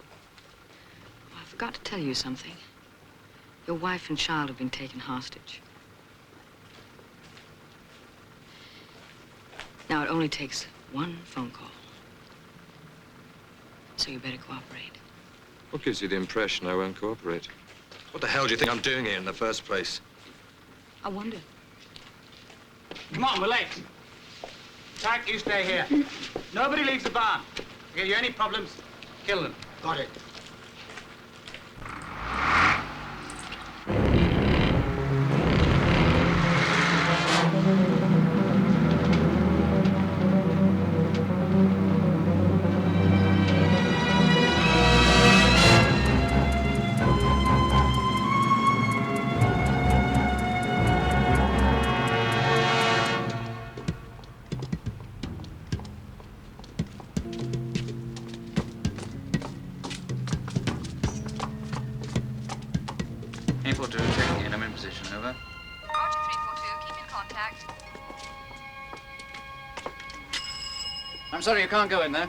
I forgot to tell you something. Your wife and child have been taken hostage. Now, it only takes one phone call. So you better cooperate. What gives you the impression I won't cooperate? What the hell do you think I'm doing here in the first place? I wonder. Come on, we're late. Tack, you stay here. Nobody leaves the barn. If you any problems, kill them. Got it. I'm sorry, you can't go in there.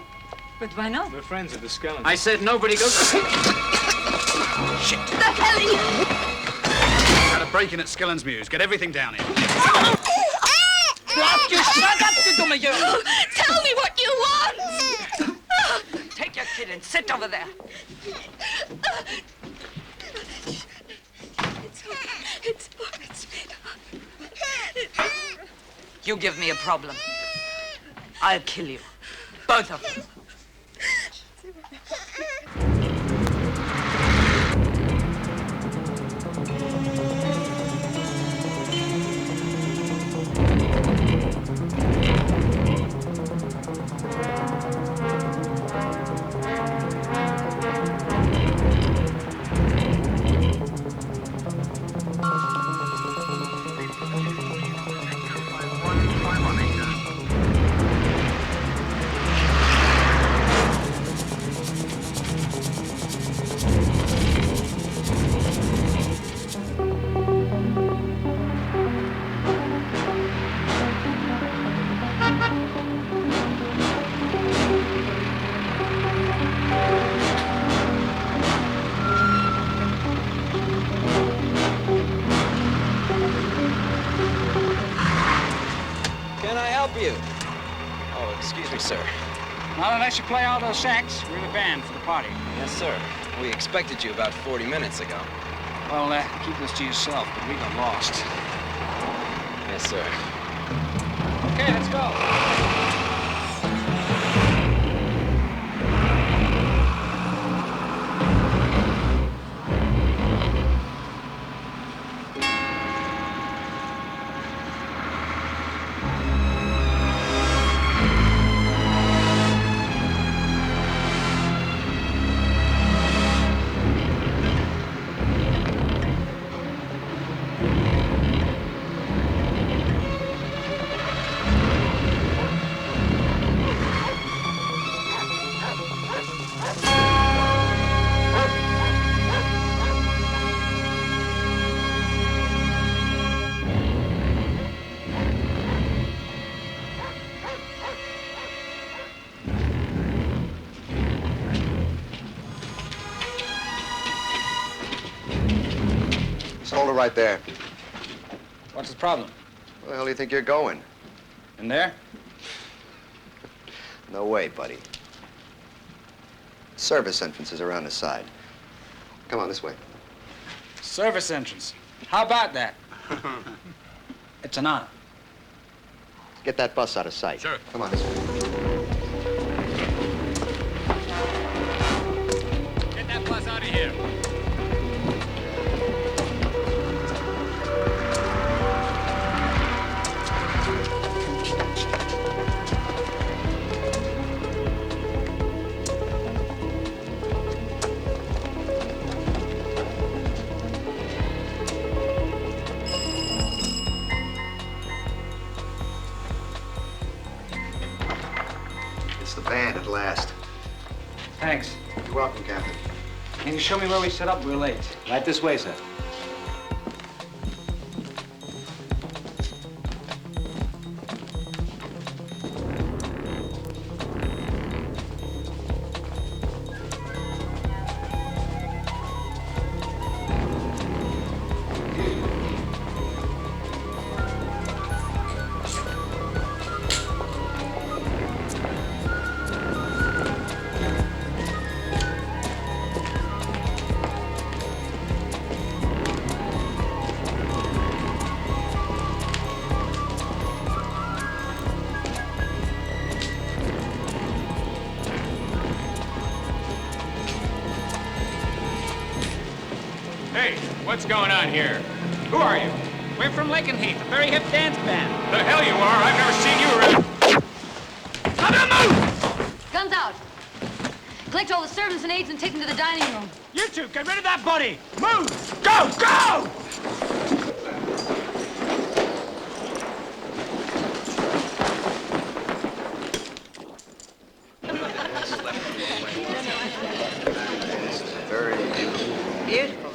But why not? We're friends of the Skellen. I said nobody goes... Shit! The hell are you? Had a break-in at Skellen's Muse. Get everything down here. Blast you! Shut up, you dummy girl! Tell me what you want! Take your kid and sit over there. You give me a problem. I'll kill you. Both of you. Not unless you play all those sax. We're the band for the party. Yes, sir. We expected you about 40 minutes ago. Well, keep this to yourself, but we got lost. Yes, sir. Okay, let's go. Hold it right there. What's the problem? Where the hell do you think you're going? In there? No way, buddy. Service entrance is around the side. Come on, this way. Service entrance. How about that? It's an honor. Get that bus out of sight. Sure. Come on, this way. Get that bus out of here. Band at last. Thanks. You're welcome, Captain. Can you show me where we set up? We're late. Right this way, sir. What's going on here? Who are you? We're from Lakenheath, a very hip dance band. The hell you are! I've never seen you around. Come on, move! Guns out. Collect all the servants and aides and take them to the dining room. You two, get rid of that buddy! Move! Go! Go! Very beautiful. Beautiful.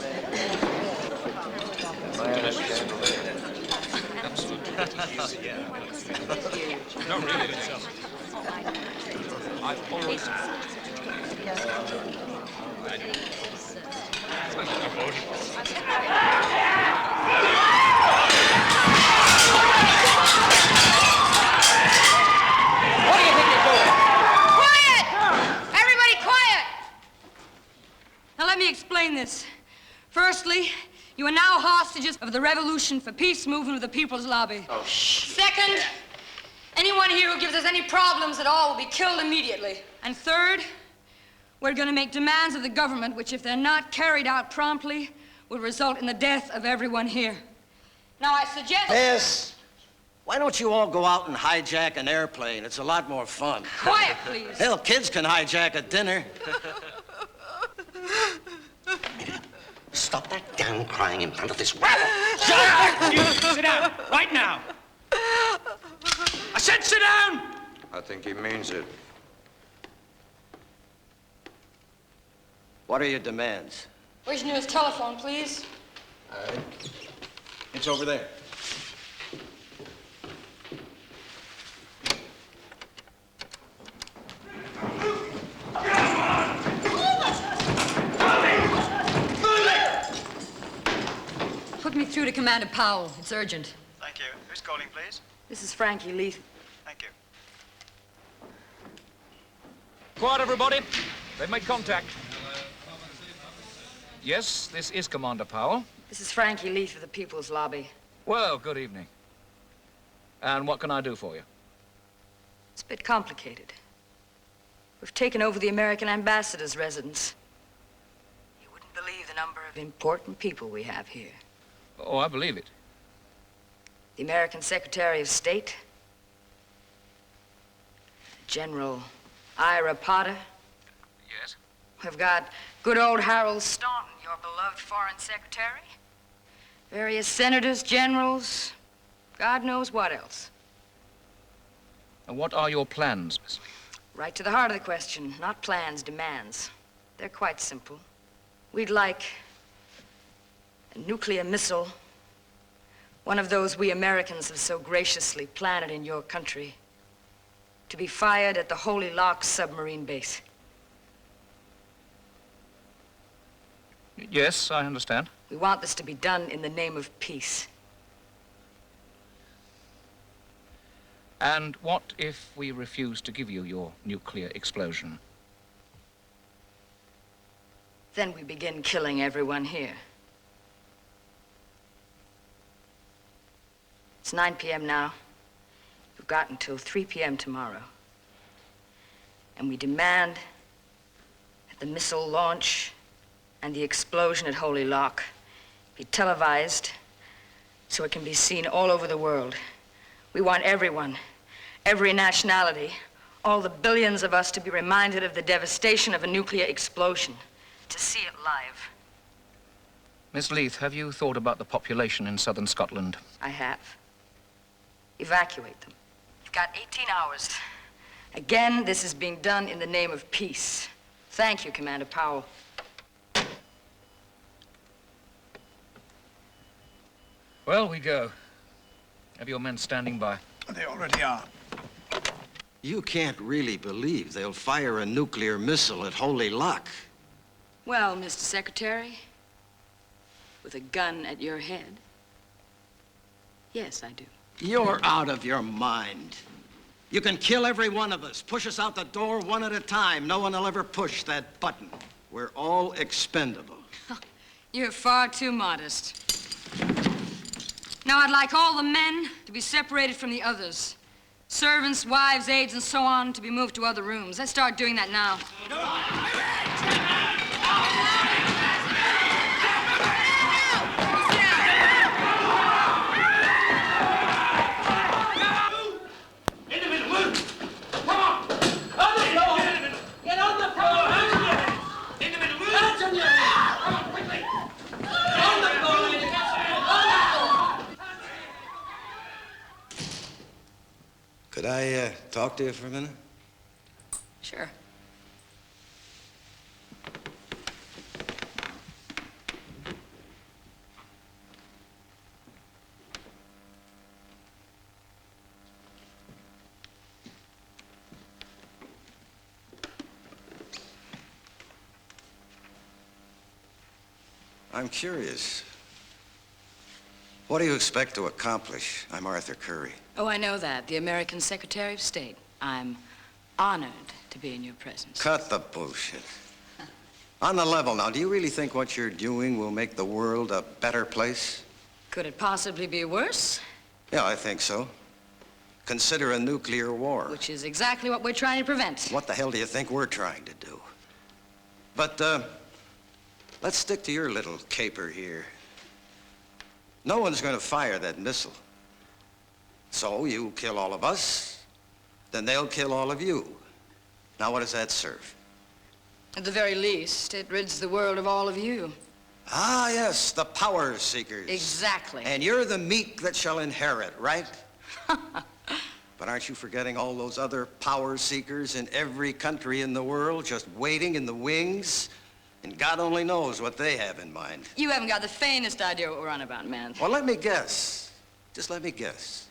No, really, it's I've always... What do you think you're doing? Quiet! Everybody quiet! Now let me explain this. Firstly, you are now hostages hostages of the Revolution for Peace movement of the People's Lobby. Oh, Second, anyone here who gives us any problems at all will be killed immediately. And third, we're going to make demands of the government which, if they're not carried out promptly, will result in the death of everyone here. Now, I suggest... Miss, why don't you all go out and hijack an airplane? It's a lot more fun. Quiet, please. Hell, kids can hijack a dinner. Stop that damn crying in front of this rabble. Shut up! You sit down, right now. I said sit down! I think he means it. What are your demands? Where's your newest telephone, please? All right. It's over there. Put me through to Commander Powell. It's urgent. Thank you. Who's calling, please? This is Frankie, Leith. Thank you. Quiet, everybody. They've made contact. Yes, this is Commander Powell. This is Frankie, Leith of the People's Lobby. Well, good evening. And what can I do for you? It's a bit complicated. We've taken over the American ambassador's residence. You wouldn't believe the number of important people we have here. Oh, I believe it. The American Secretary of State, General Ira Potter. Yes? We've got good old Harold Staunton, your beloved Foreign Secretary. Various senators, generals, God knows what else. And what are your plans, Miss Leith? Right to the heart of the question. Not plans, demands. They're quite simple. We'd like a nuclear missile, one of those we Americans have so graciously planted in your country, to be fired at the Holy Lock submarine base. Yes, I understand. We want this to be done in the name of peace. And what if we refuse to give you your nuclear explosion? Then we begin killing everyone here. It's 9 p.m. now. You've got until 3 p.m. tomorrow. And we demand that the missile launch and the explosion at Holy Lock be televised so it can be seen all over the world. We want everyone, every nationality, all the billions of us to be reminded of the devastation of a nuclear explosion, to see it live. Miss Leith, have you thought about the population in southern Scotland? I have. Evacuate them. You've got 18 hours. Again, this is being done in the name of peace. Thank you, Commander Powell. Well, we go. Have your men standing by. They already are. You can't really believe they'll fire a nuclear missile at Holy Lock. Well, Mr. Secretary, with a gun at your head, yes, I do. You're out of your mind. You can kill every one of us, push us out the door one at a time. No one will ever push that button. We're all expendable. You're far too modest. Now, I'd like all the men to be separated from the others. Servants, wives, aides, and so on to be moved to other rooms. Let's start doing that now. In the middle, move! Come on! On the floor! Get on the floor! In the middle, move! Hands on your head! Come on, quickly! On the floor, ladies! On the floor! Could I talk to you for a minute? Sure. I'm curious. What do you expect to accomplish? I'm Arthur Currie. Oh, I know that. The American Secretary of State. I'm honored to be in your presence. Cut the bullshit. On the level now, do you really think what you're doing will make the world a better place? Could it possibly be worse? Yeah, I think so. Consider a nuclear war. Which is exactly what we're trying to prevent. What the hell do you think we're trying to do? But, let's stick to your little caper here. No one's going to fire that missile. So you kill all of us, then they'll kill all of you. Now, what does that serve? At the very least, it rids the world of all of you. Ah, yes, the power seekers. Exactly. And you're the meek that shall inherit, right? But aren't you forgetting all those other power seekers in every country in the world just waiting in the wings? And God only knows what they have in mind. You haven't got the faintest idea what we're on about, man. Well, let me guess. Just let me guess.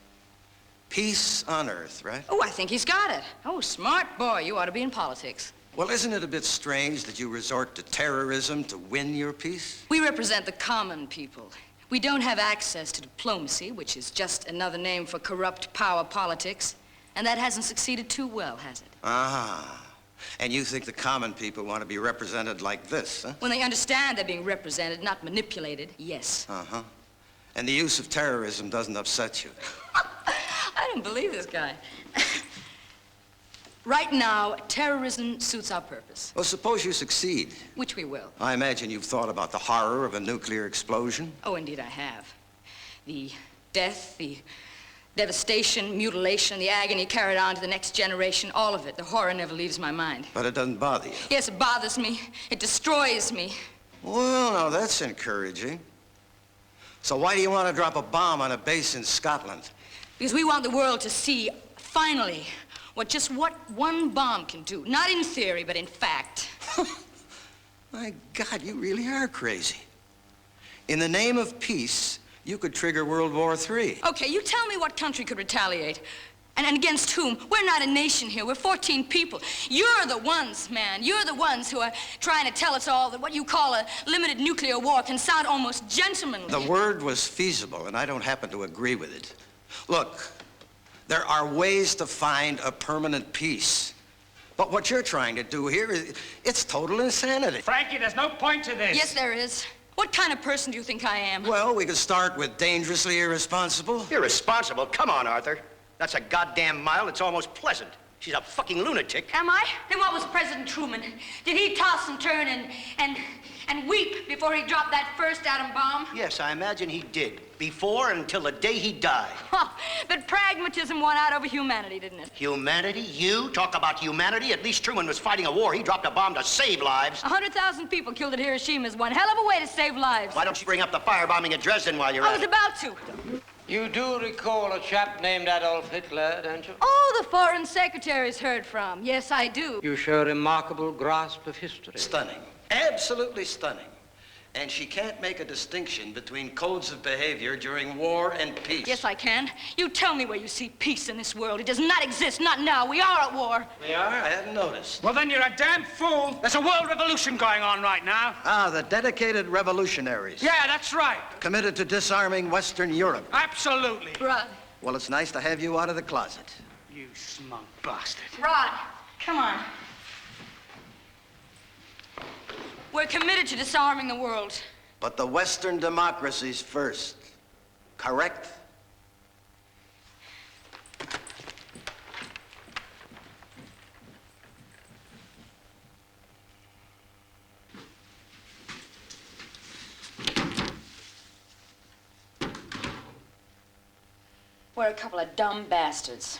Peace on earth, right? Oh, I think he's got it. Oh, smart boy. You ought to be in politics. Well, isn't it a bit strange that you resort to terrorism to win your peace? We represent the common people. We don't have access to diplomacy, which is just another name for corrupt power politics. And that hasn't succeeded too well, has it? Ah. And you think the common people want to be represented like this, huh? When they understand they're being represented, not manipulated, yes. Uh-huh. And the use of terrorism doesn't upset you. I don't believe this guy. Right now, terrorism suits our purpose. Well, suppose you succeed. Which we will. I imagine you've thought about the horror of a nuclear explosion. Oh, indeed I have. The death, the devastation, mutilation, the agony carried on to the next generation, all of it. The horror never leaves my mind. But it doesn't bother you. Yes, it bothers me. It destroys me. Well, now that's encouraging. So why do you want to drop a bomb on a base in Scotland? Because we want the world to see, finally, what one bomb can do. Not in theory, but in fact. My God, you really are crazy. In the name of peace, you could trigger World War III. Okay, you tell me what country could retaliate. And against whom? We're not a nation here. We're 14 people. You're the ones, man. You're the ones who are trying to tell us all that what you call a limited nuclear war can sound almost gentlemanly. The word was feasible, and I don't happen to agree with it. Look, there are ways to find a permanent peace. But what you're trying to do here it's total insanity. Frankie, there's no point to this. Yes, there is. What kind of person do you think I am? Well, we could start with dangerously irresponsible. Irresponsible? Come on, Arthur. That's a goddamn mile. It's almost pleasant. She's a fucking lunatic. Am I? Then what was President Truman? Did he toss and turn and weep before he dropped that first atom bomb? Yes, I imagine he did. Before and until the day he died. But pragmatism won out over humanity, didn't it? Humanity? You talk about humanity? At least Truman was fighting a war. He dropped a bomb to save lives. 100,000 people killed at Hiroshima is one hell of a way to save lives. Why don't you bring up the firebombing at Dresden while you're at it? I was about to. You do recall a chap named Adolf Hitler, don't you? Oh, the foreign secretary's heard from. Yes, I do. You show a remarkable grasp of history. Stunning. Absolutely stunning. And she can't make a distinction between codes of behavior during war and peace. Yes, I can. You tell me where you see peace in this world. It does not exist, not now. We are at war. We are? I hadn't noticed. Well, then you're a damn fool. There's a world revolution going on right now. Ah, the dedicated revolutionaries. Yeah, that's right. Committed to disarming Western Europe. Absolutely. Rod. Well, it's nice to have you out of the closet. You smug bastard. Rod, come on. We're committed to disarming the world. But the Western democracies first, correct? We're a couple of dumb bastards.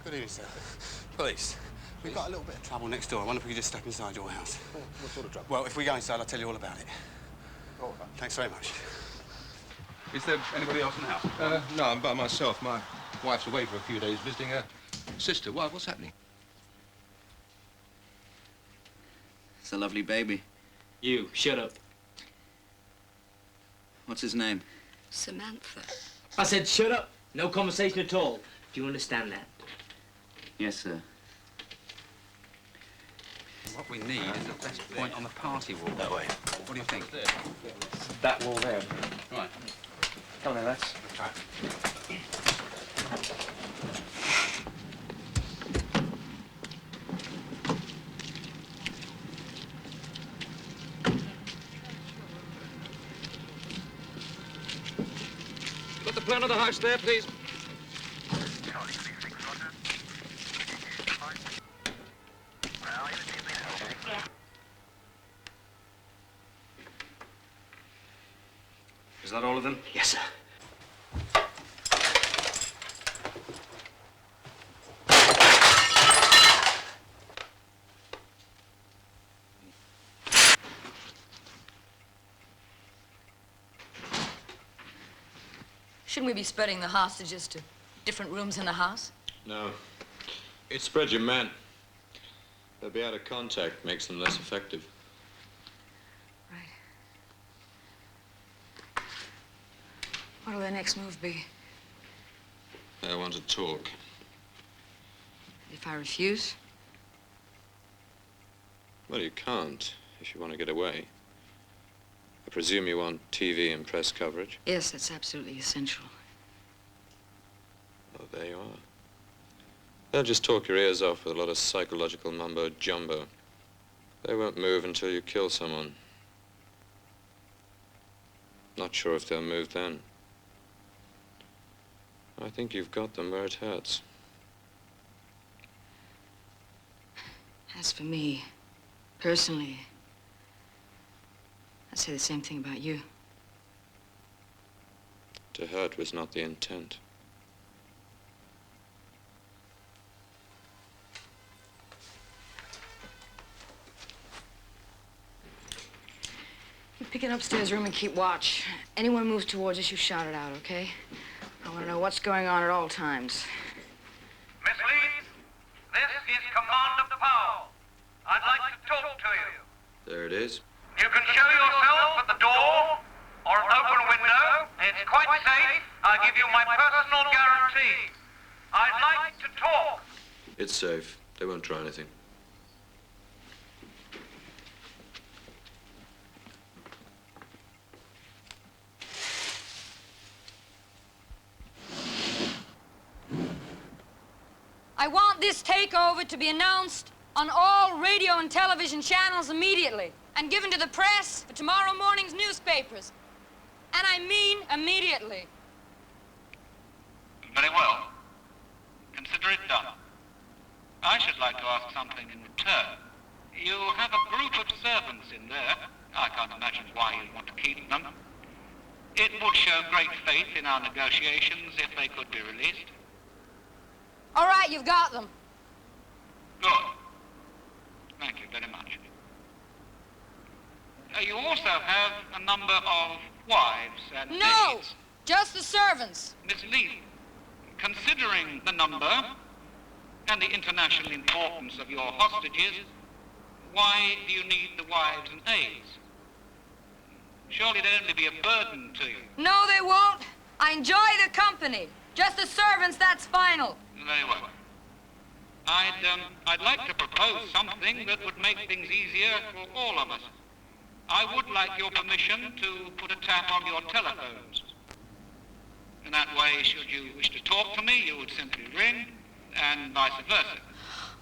Good evening, sir. Police. We've got a little bit of trouble next door. I wonder if we could just step inside your house. What sort of trouble? Well, if we go inside, I'll tell you all about it. All right. Thanks very much. Is there anybody else in the house? No, I'm by myself. My wife's away for a few days visiting her sister. What's happening? It's a lovely baby. You, shut up. What's his name? Samantha. I said shut up. No conversation at all. Do you understand that? Yes, sir. What we need is a best point on the party wall. That way. What do you think? That wall there. Right. Come on then, lads. Got the plan of the house there, please? Is that all of them? Yes, sir. Shouldn't we be spreading the hostages to different rooms in the house? No. It spreads your men. They'll be out of contact, makes them less effective. What'll their next move be? I want to talk. If I refuse? Well, you can't if you want to get away. I presume you want TV and press coverage? Yes, that's absolutely essential. Oh, there you are. They'll just talk your ears off with a lot of psychological mumbo-jumbo. They won't move until you kill someone. Not sure if they'll move then. I think you've got them where it hurts. As for me, personally, I'd say the same thing about you. To hurt was not the intent. You pick an upstairs room and keep watch. Anyone moves towards us, you shout it out, okay? I want to know what's going on at all times. Miss Leith, this is Commander Powell. I'd like to talk to you. There it is. You can show yourself at the door or an open window. It's quite safe. I give you my personal guarantee. I'd like to talk. It's safe. They won't try anything. I want this takeover to be announced on all radio and television channels immediately and given to the press for tomorrow morning's newspapers. And I mean immediately. Very well. Consider it done. I should like to ask something in return. You have a group of servants in there. I can't imagine why you'd want to keep them. It would show great faith in our negotiations if they could be released. All right, you've got them. Good. Thank you very much. You also have a number of wives and No! maids. Just the servants. Miss Leith, considering the number and the international importance of your hostages, why do you need the wives and aides? Surely they'd only be a burden to you. No, they won't. I enjoy the company. Just the servants, that's final. Very well. I'd like to propose something that would make things easier for all of us. I would like your permission to put a tap on your telephones. In that way, should you wish to talk to me, you would simply ring, and vice versa.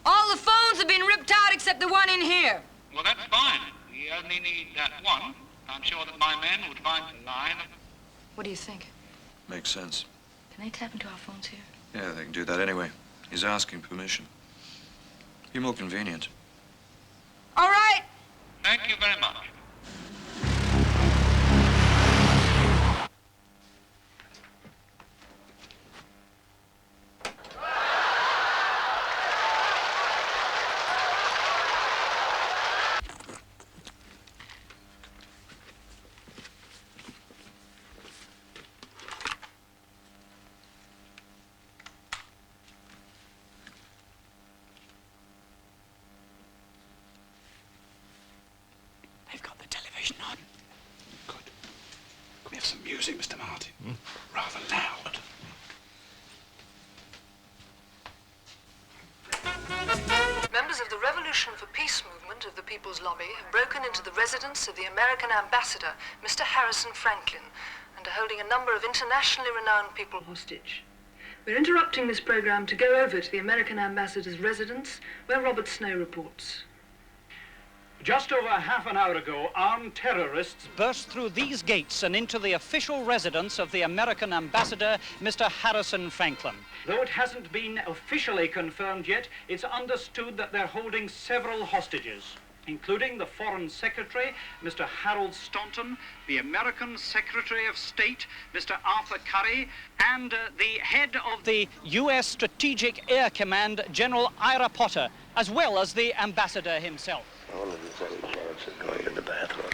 All the phones have been ripped out except the one in here. Well, that's fine. We only need that one. I'm sure that my men would find the line. What do you think? Makes sense. Can they tap into our phones here? Yeah, they can do that anyway. He's asking permission. Be more convenient. All right. Thank you very much. music, Mr. Martin. Rather loud. Members of the Revolution for Peace movement of the People's Lobby have broken into the residence of the American ambassador, Mr. Harrison Franklin, and are holding a number of internationally renowned people hostage. We're interrupting this program to go over to the American ambassador's residence, where Robert Snow reports. Just over half an hour ago, armed terrorists burst through these gates and into the official residence of the American ambassador, Mr. Harrison Franklin. Though it hasn't been officially confirmed yet, it's understood that they're holding several hostages, including the Foreign Secretary, Mr. Harold Staunton, the American Secretary of State, Mr. Arthur Currie, and the head of the U.S. Strategic Air Command, General Ira Potter, as well as the ambassador himself. All of these other cats are going to the bathroom.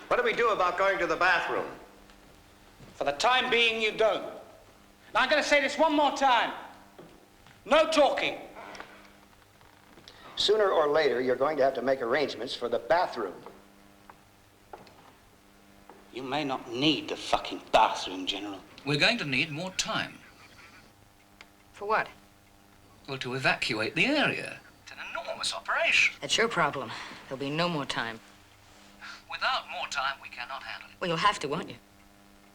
What do we do about going to the bathroom? For the time being, you don't. Now, I'm going to say this one more time. No talking. Sooner or later, you're going to have to make arrangements for the bathroom. You may not need the fucking bathroom, General. We're going to need more time. For what? Well, to evacuate the area. It's an enormous operation. That's your problem. There'll be no more time. Without more time, we cannot handle it. Well, you'll have to, won't you?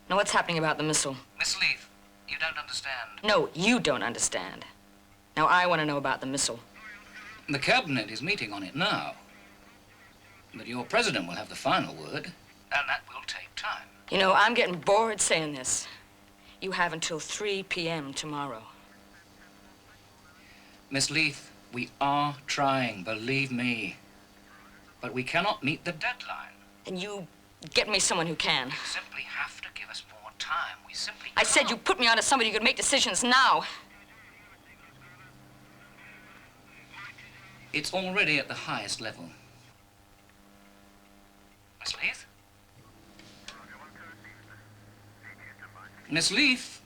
Now, what's happening about the missile? Miss Leith, you don't understand. No, you don't understand. Now, I want to know about the missile. The cabinet is meeting on it now. But your president will have the final word, and that will take time. You know, I'm getting bored saying this. You have until 3 p.m. tomorrow. Miss Leith, we are trying, believe me. But we cannot meet the deadline. And you get me someone who can. You simply have to give us more time. We simply I said you put me onto somebody who could make decisions now. It's already at the highest level. Miss Leith? Miss Leith?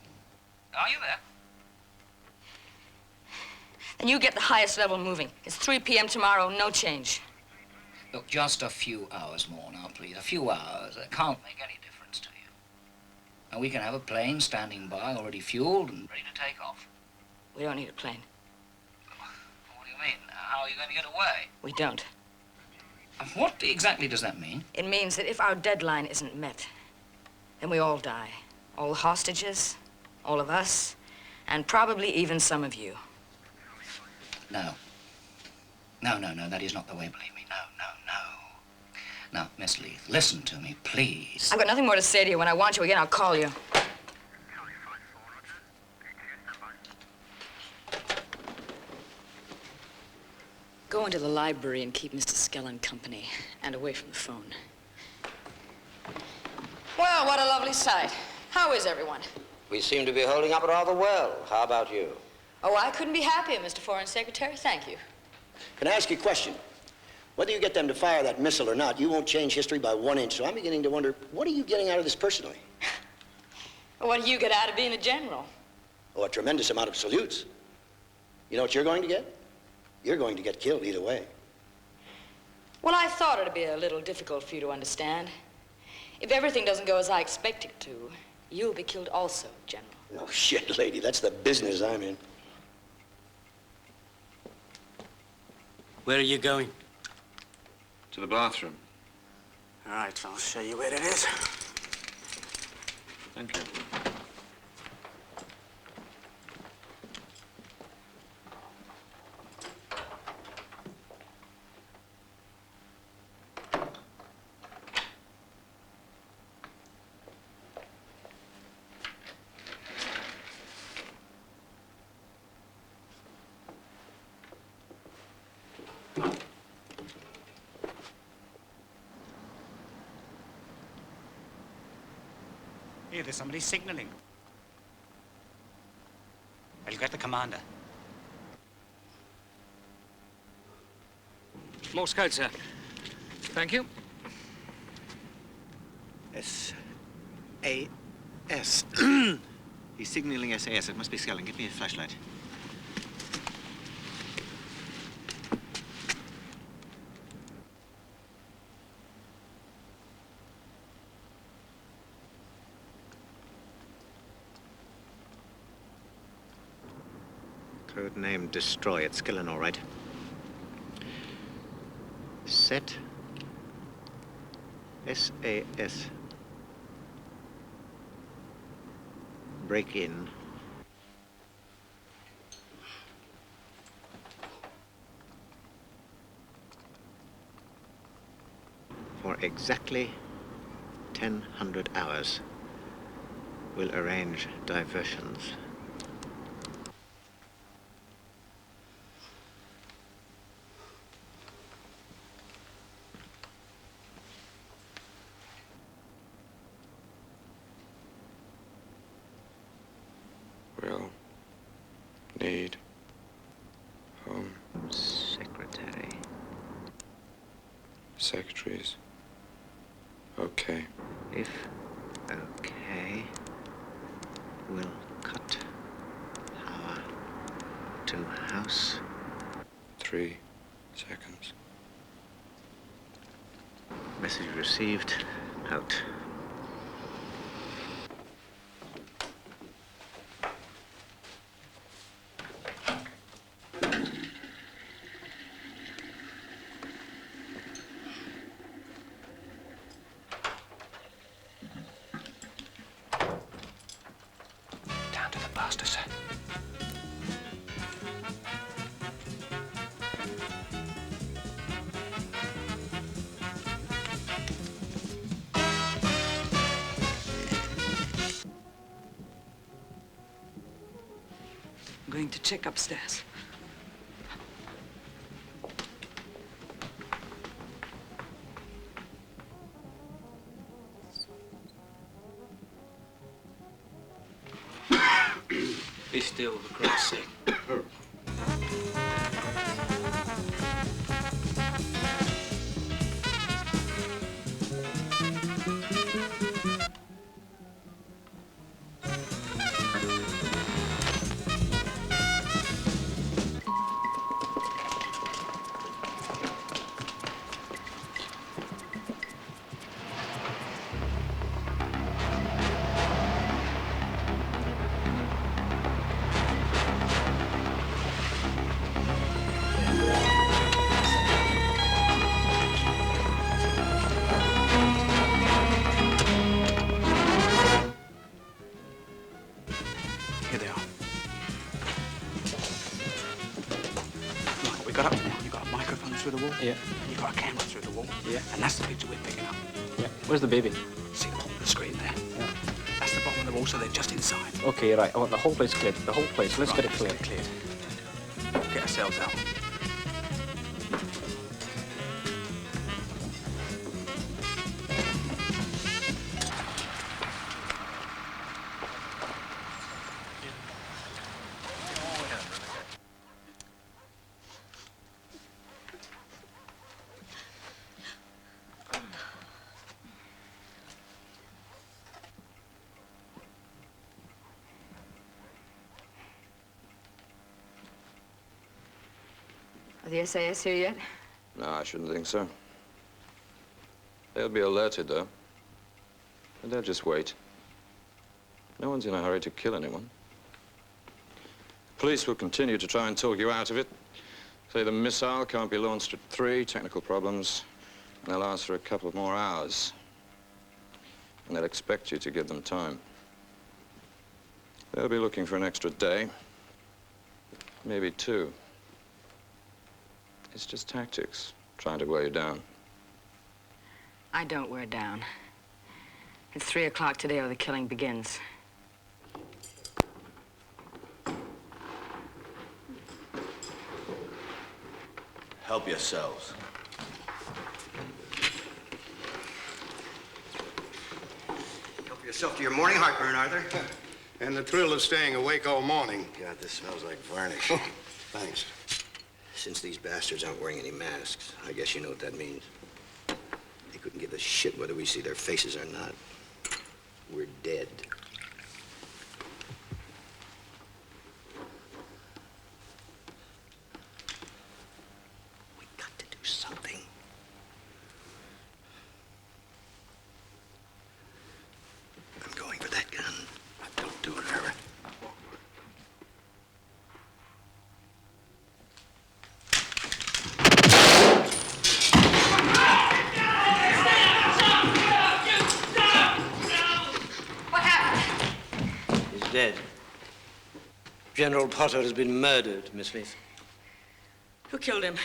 Are you there? And you get the highest level moving. It's 3 p.m. tomorrow, no change. Look, just a few hours more now, please. A few hours. It can't make any difference to you. And we can have a plane standing by, already fueled and ready to take off. We don't need a plane. What do you mean? How are you going to get away? We don't. What exactly does that mean? It means that if our deadline isn't met, then we all die. All the hostages, all of us, and probably even some of you. No. No, that is not the way, believe me. No. Now, Miss Leith, listen to me, please. I've got nothing more to say to you. When I want you again, I'll call you. Go into the library and keep Mr. Skellen company, and away from the phone. Well, what a lovely sight. How is everyone? We seem to be holding up rather well. How about you? Oh, I couldn't be happier, Mr. Foreign Secretary. Thank you. Can I ask you a question? Whether you get them to fire that missile or not, you won't change history by 1 inch. So I'm beginning to wonder, what are you getting out of this personally? Well, what do you get out of being a general? Oh, a tremendous amount of salutes. You know what you're going to get? You're going to get killed either way. Well, I thought it'd be a little difficult for you to understand. If everything doesn't go as I expect it to, you'll be killed also, General. Oh, shit, lady. That's the business I'm in. Where are you going? To the bathroom. All right, I'll show you where it is. Thank you. Here, there's somebody signaling. I'll get the commander. Morse code, sir. Thank you. S.A.S. He's signaling SAS. It must be Skellen. Give me a flashlight. Code name Destroy. It's Skellen, all right. Set. SAS. Break in. For exactly 1,000 hours, we'll arrange diversions. We'll need home secretary. Secretaries. Okay. If okay, we'll cut power to house. 3 seconds. Message received. Out. Down to the pastor, sir. I'm going to check upstairs. Be still, for Christ's sake. Here they are. Right, we got up now. You got a microphone through the wall. Yeah. And you got a camera through the wall. Yeah. And that's the picture we're picking up. Yeah. Where's the baby? See the bottom of the screen there? Yeah. That's the bottom of the wall, so they're just inside. Okay, right. I want the whole place cleared. The whole place. Let's Right, get it cleared. Let's get it cleared. Get ourselves out. Are the SAS here yet? No, I shouldn't think so. They'll be alerted, though. And they'll just wait. No one's in a hurry to kill anyone. Police will continue to try and talk you out of it. Say the missile can't be launched at 3, technical problems, and they'll last for a couple of more hours. And they'll expect you to give them time. They'll be looking for an extra day, maybe 2. It's just tactics, trying to wear you down. I don't wear down. It's 3 o'clock today or the killing begins. Help yourselves. Help yourself to your morning heartburn, Arthur. And the thrill of staying awake all morning. God, this smells like varnish. Thanks. Since these bastards aren't wearing any masks, I guess you know what that means. They couldn't give a shit whether we see their faces or not. We're dead. We got to do something. I'm going for that gun. Don't do it, Harry. dead. General Potter has been murdered, Miss Leith. Who killed him?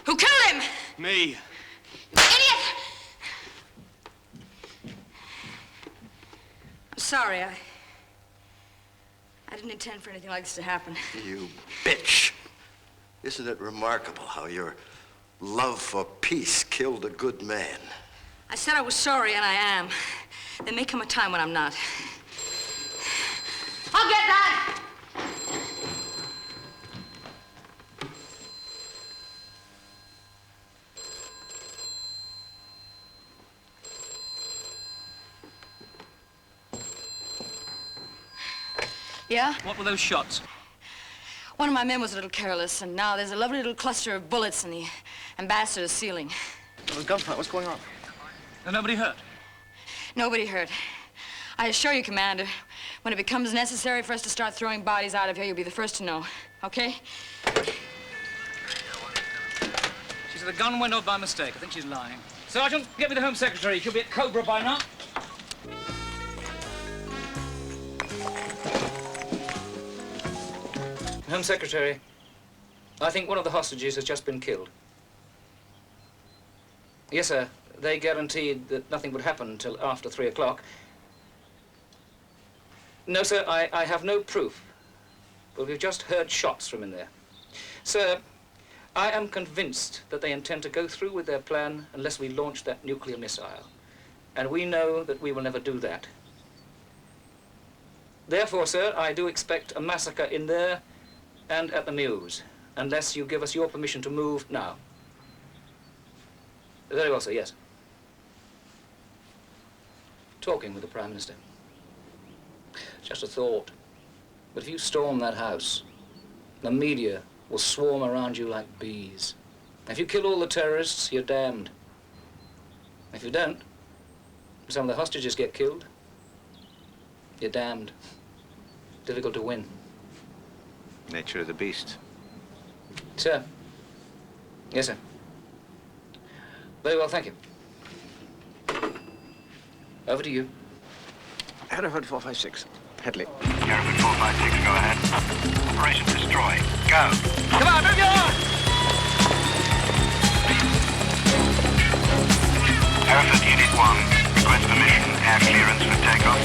Who killed him? Me. You idiot! I'm sorry. I didn't intend for anything like this to happen. You bitch. Isn't it remarkable how your love for peace killed a good man? I said I was sorry, and I am. There may come a time when I'm not. I'll get that! Yeah? What were those shots? One of my men was a little careless, and now there's a lovely little cluster of bullets in the ambassador's ceiling. There was gunfire. What's going on? And nobody hurt? Nobody hurt. I assure you, Commander, when it becomes necessary for us to start throwing bodies out of here, you'll be the first to know, okay? She said the gun went off by mistake. I think she's lying. Sergeant, get me the Home Secretary. She'll be at Cobra by now. Home Secretary, I think one of the hostages has just been killed. Yes, sir. They guaranteed that nothing would happen until after 3 o'clock. No, sir, I have no proof. But we've just heard shots from in there. Sir, I am convinced that they intend to go through with their plan unless we launch that nuclear missile. And we know that we will never do that. Therefore, sir, I do expect a massacre in there and at the Mews, unless you give us your permission to move now. Very well, sir, yes. Talking with the Prime Minister. Just a thought. But if you storm that house, the media will swarm around you like bees. If you kill all the terrorists, you're damned. If you don't, some of the hostages get killed, you're damned. Difficult to win. Nature of the beast. Sir. Yes, sir. Very well, thank you. Over to you. Hereford 456. Hadley. Hereford 456, go ahead. Operation Destroy. Go. Come on, move your arm! Hereford Unit 1, request permission, air clearance for takeoff.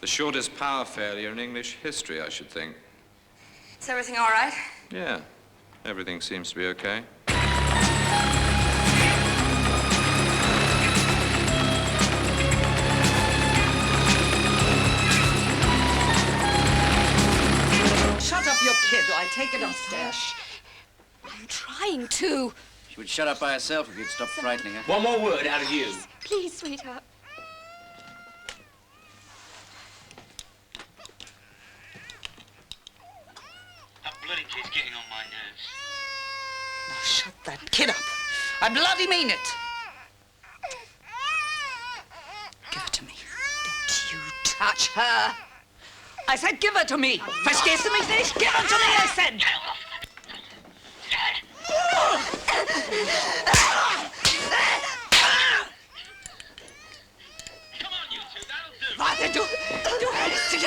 The shortest power failure in English history, I should think. Is everything all right? Yeah, everything seems to be okay. Shut up, your kid, or I take it upstairs. I'm trying to. She would shut up by herself if you'd stop frightening her. One more word out of you. Please, sweetheart. That bloody kid's getting on my nerves. Now shut that kid up. I bloody mean it. Give it to me. Don't you touch her. I said give her to me. Verstehst du mich nicht? Give her to me, I said. Come on, you two, that'll do. Warte, du hältst dich.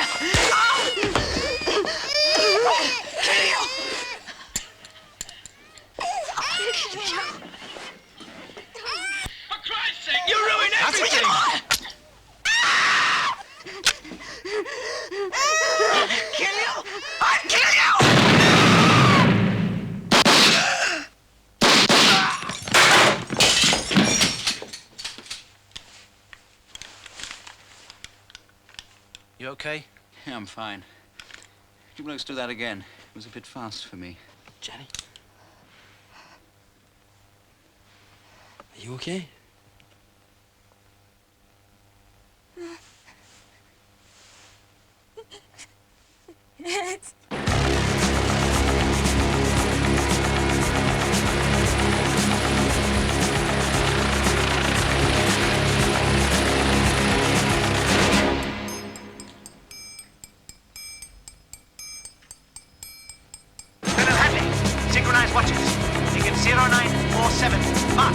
Kill you. For Christ's sake, you ruined everything! Kill you! I'll kill you! You okay? Yeah, I'm fine. You blokes do that again. It was a bit fast for me. Jenny? Are you okay? Yes. Guys, watch it. Ticket 0947. Mark.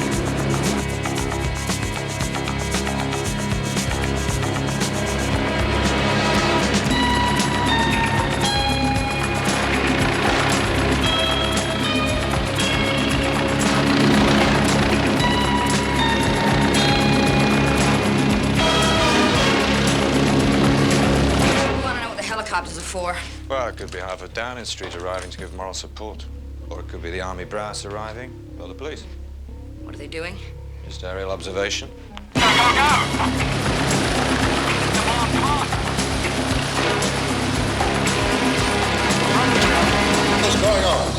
Helicopters are for. Well, it could be half of Downing Street arriving to give moral support. Or it could be the army brass arriving, or the police. What are they doing? Just aerial observation. What's going on?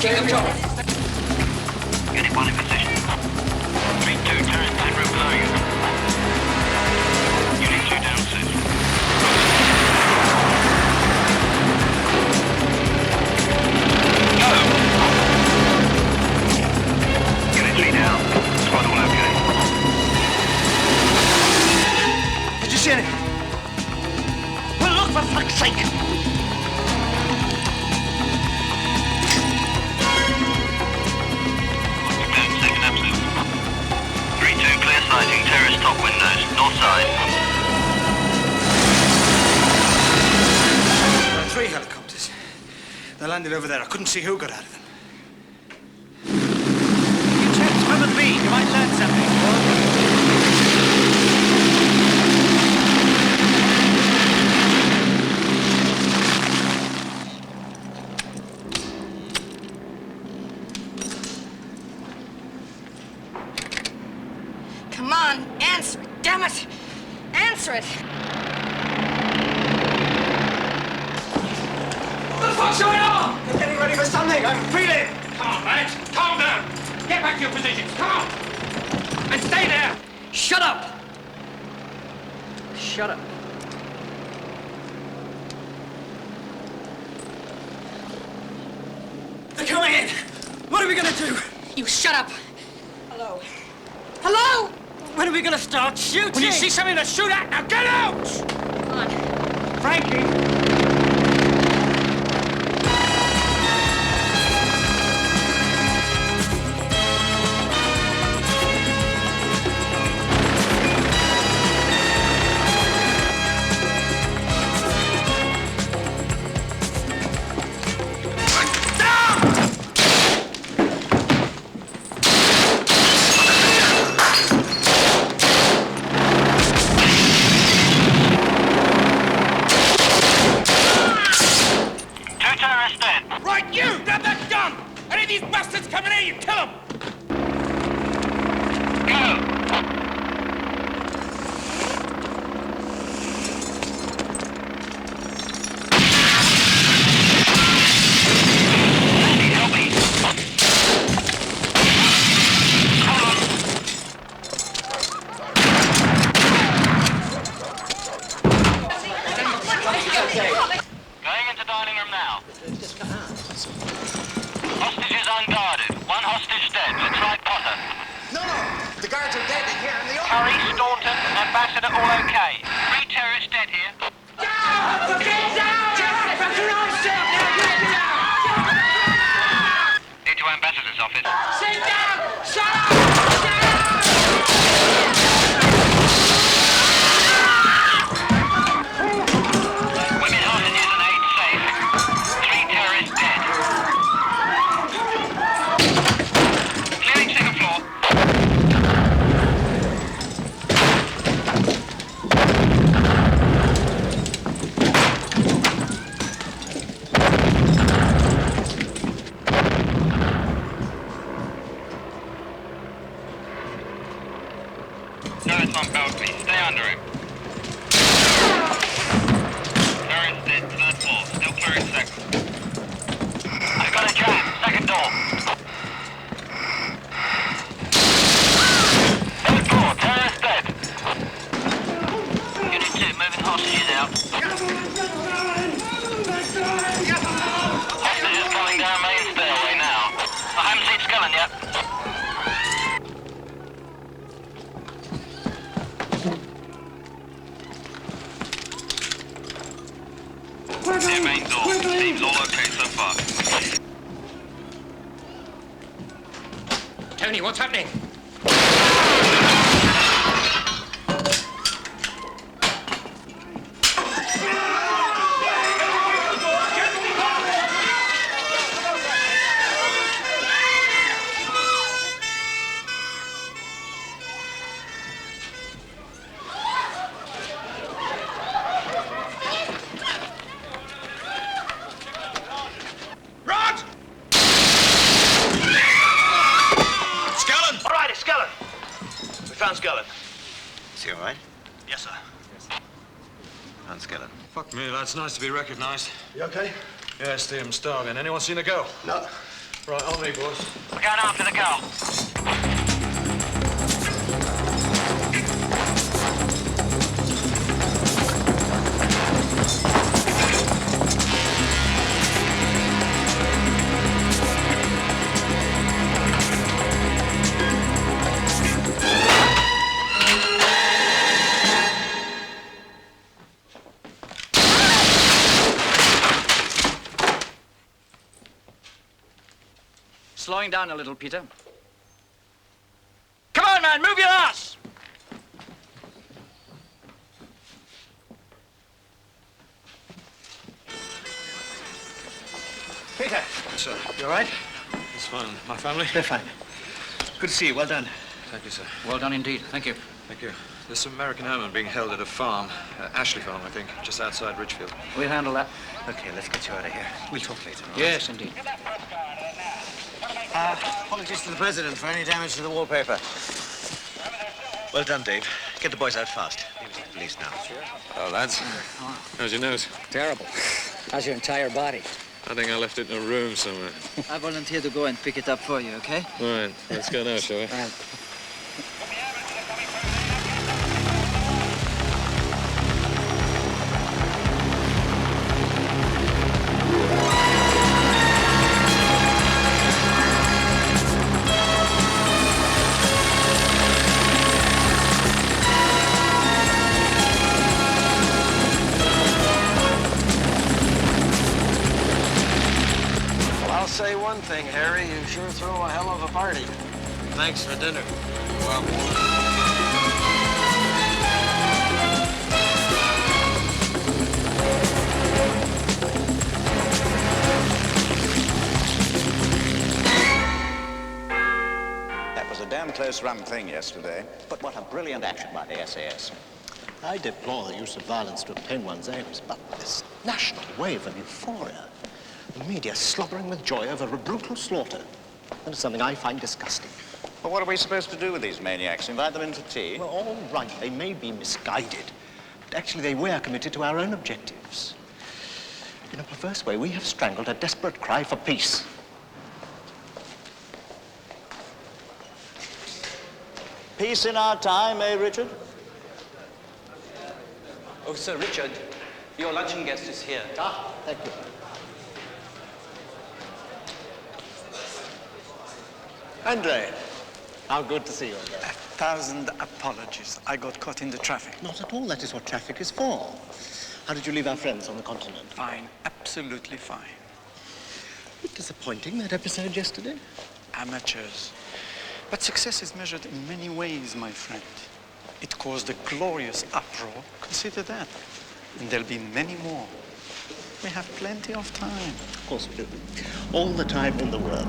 Keep them covered. Getting one in position. 3-2, turret 10 room below you. Unit 2 down 6. Go! Unit 3 down. Squad all okay. Did you see anything? Well, look, for fuck's sake! Sighting terrace top windows, north side. There are 3 helicopters. They landed over there. I couldn't see who got out of them. You chaps, come with me. You might learn something. Come on, answer it. Damn it! Answer it! What the fuck's going on? We're getting ready for something. I can feel it. Come on, lads. Calm down. Get back to your positions. Come on. And stay there. Shut up! Shut up. They're coming in. What are we gonna do? You shut up. Hello. Hello! When are we gonna start shooting? When you see something to shoot at, now get out! Come on. Frankie. Turret's on balcony. Stay under him. Turret's dead. Third floor. Still clearing second. I've got a jam. Second door. Third floor. Turret's dead. Unit 2 moving hostages out. Hostages coming down main stairway now. I haven't seen Skellen yet. Seems all okay so far. Tony, what's happening? Skellen. Is he all right? Yes, sir. Hans Skellen. Fuck me, lads. Nice to be recognized. You okay? Yeah, Steve, I'm starving. Anyone seen a girl? No. Right, on me, boys. We're going after the girl. Slowing down a little, Peter. Come on, man, move your ass! Peter. Sir. You all right? It's fine. My family? They're fine. Good to see you. Well done. Thank you, sir. Well done indeed. Thank you. Thank you. There's some American airmen being held at a farm, Ashley Farm, I think, just outside Richfield. We'll handle that. Okay, let's get you out of here. We'll talk later. all right? Yes, indeed. Apologies to the President for any damage to the wallpaper. Well done, Dave. Get the boys out fast. He was at the police now. Oh, lads. How's your nose? Terrible. How's your entire body? I think I left it in a room somewhere. I volunteer to go and pick it up for you, okay? All right, let's go now, shall we? Right. I'll say one thing, Harry. You sure throw a hell of a party. Thanks for dinner. Well. That was a damn close run thing yesterday. But what a brilliant action by the SAS. I deplore the use of violence to obtain one's aims, but this national wave of euphoria, the media slobbering with joy over a brutal slaughter, that is something I find disgusting. Well, what are we supposed to do with these maniacs? Invite them into tea? Well, all right, they may be misguided, but actually they were committed to our own objectives. In a perverse way, we have strangled a desperate cry for peace. Peace in our time, eh, Richard? Oh, Sir Richard, your luncheon guest is here. Ah, thank you. Andre. How good to see you again. 1,000 apologies. I got caught in the traffic. Not at all. That is what traffic is for. How did you leave our friends on the continent? Fine. Absolutely fine. A bit disappointing, that episode yesterday. Amateurs. But success is measured in many ways, my friend. It caused a glorious uproar. Consider that. And there'll be many more. We have plenty of time. Of course we do. All the time in the world.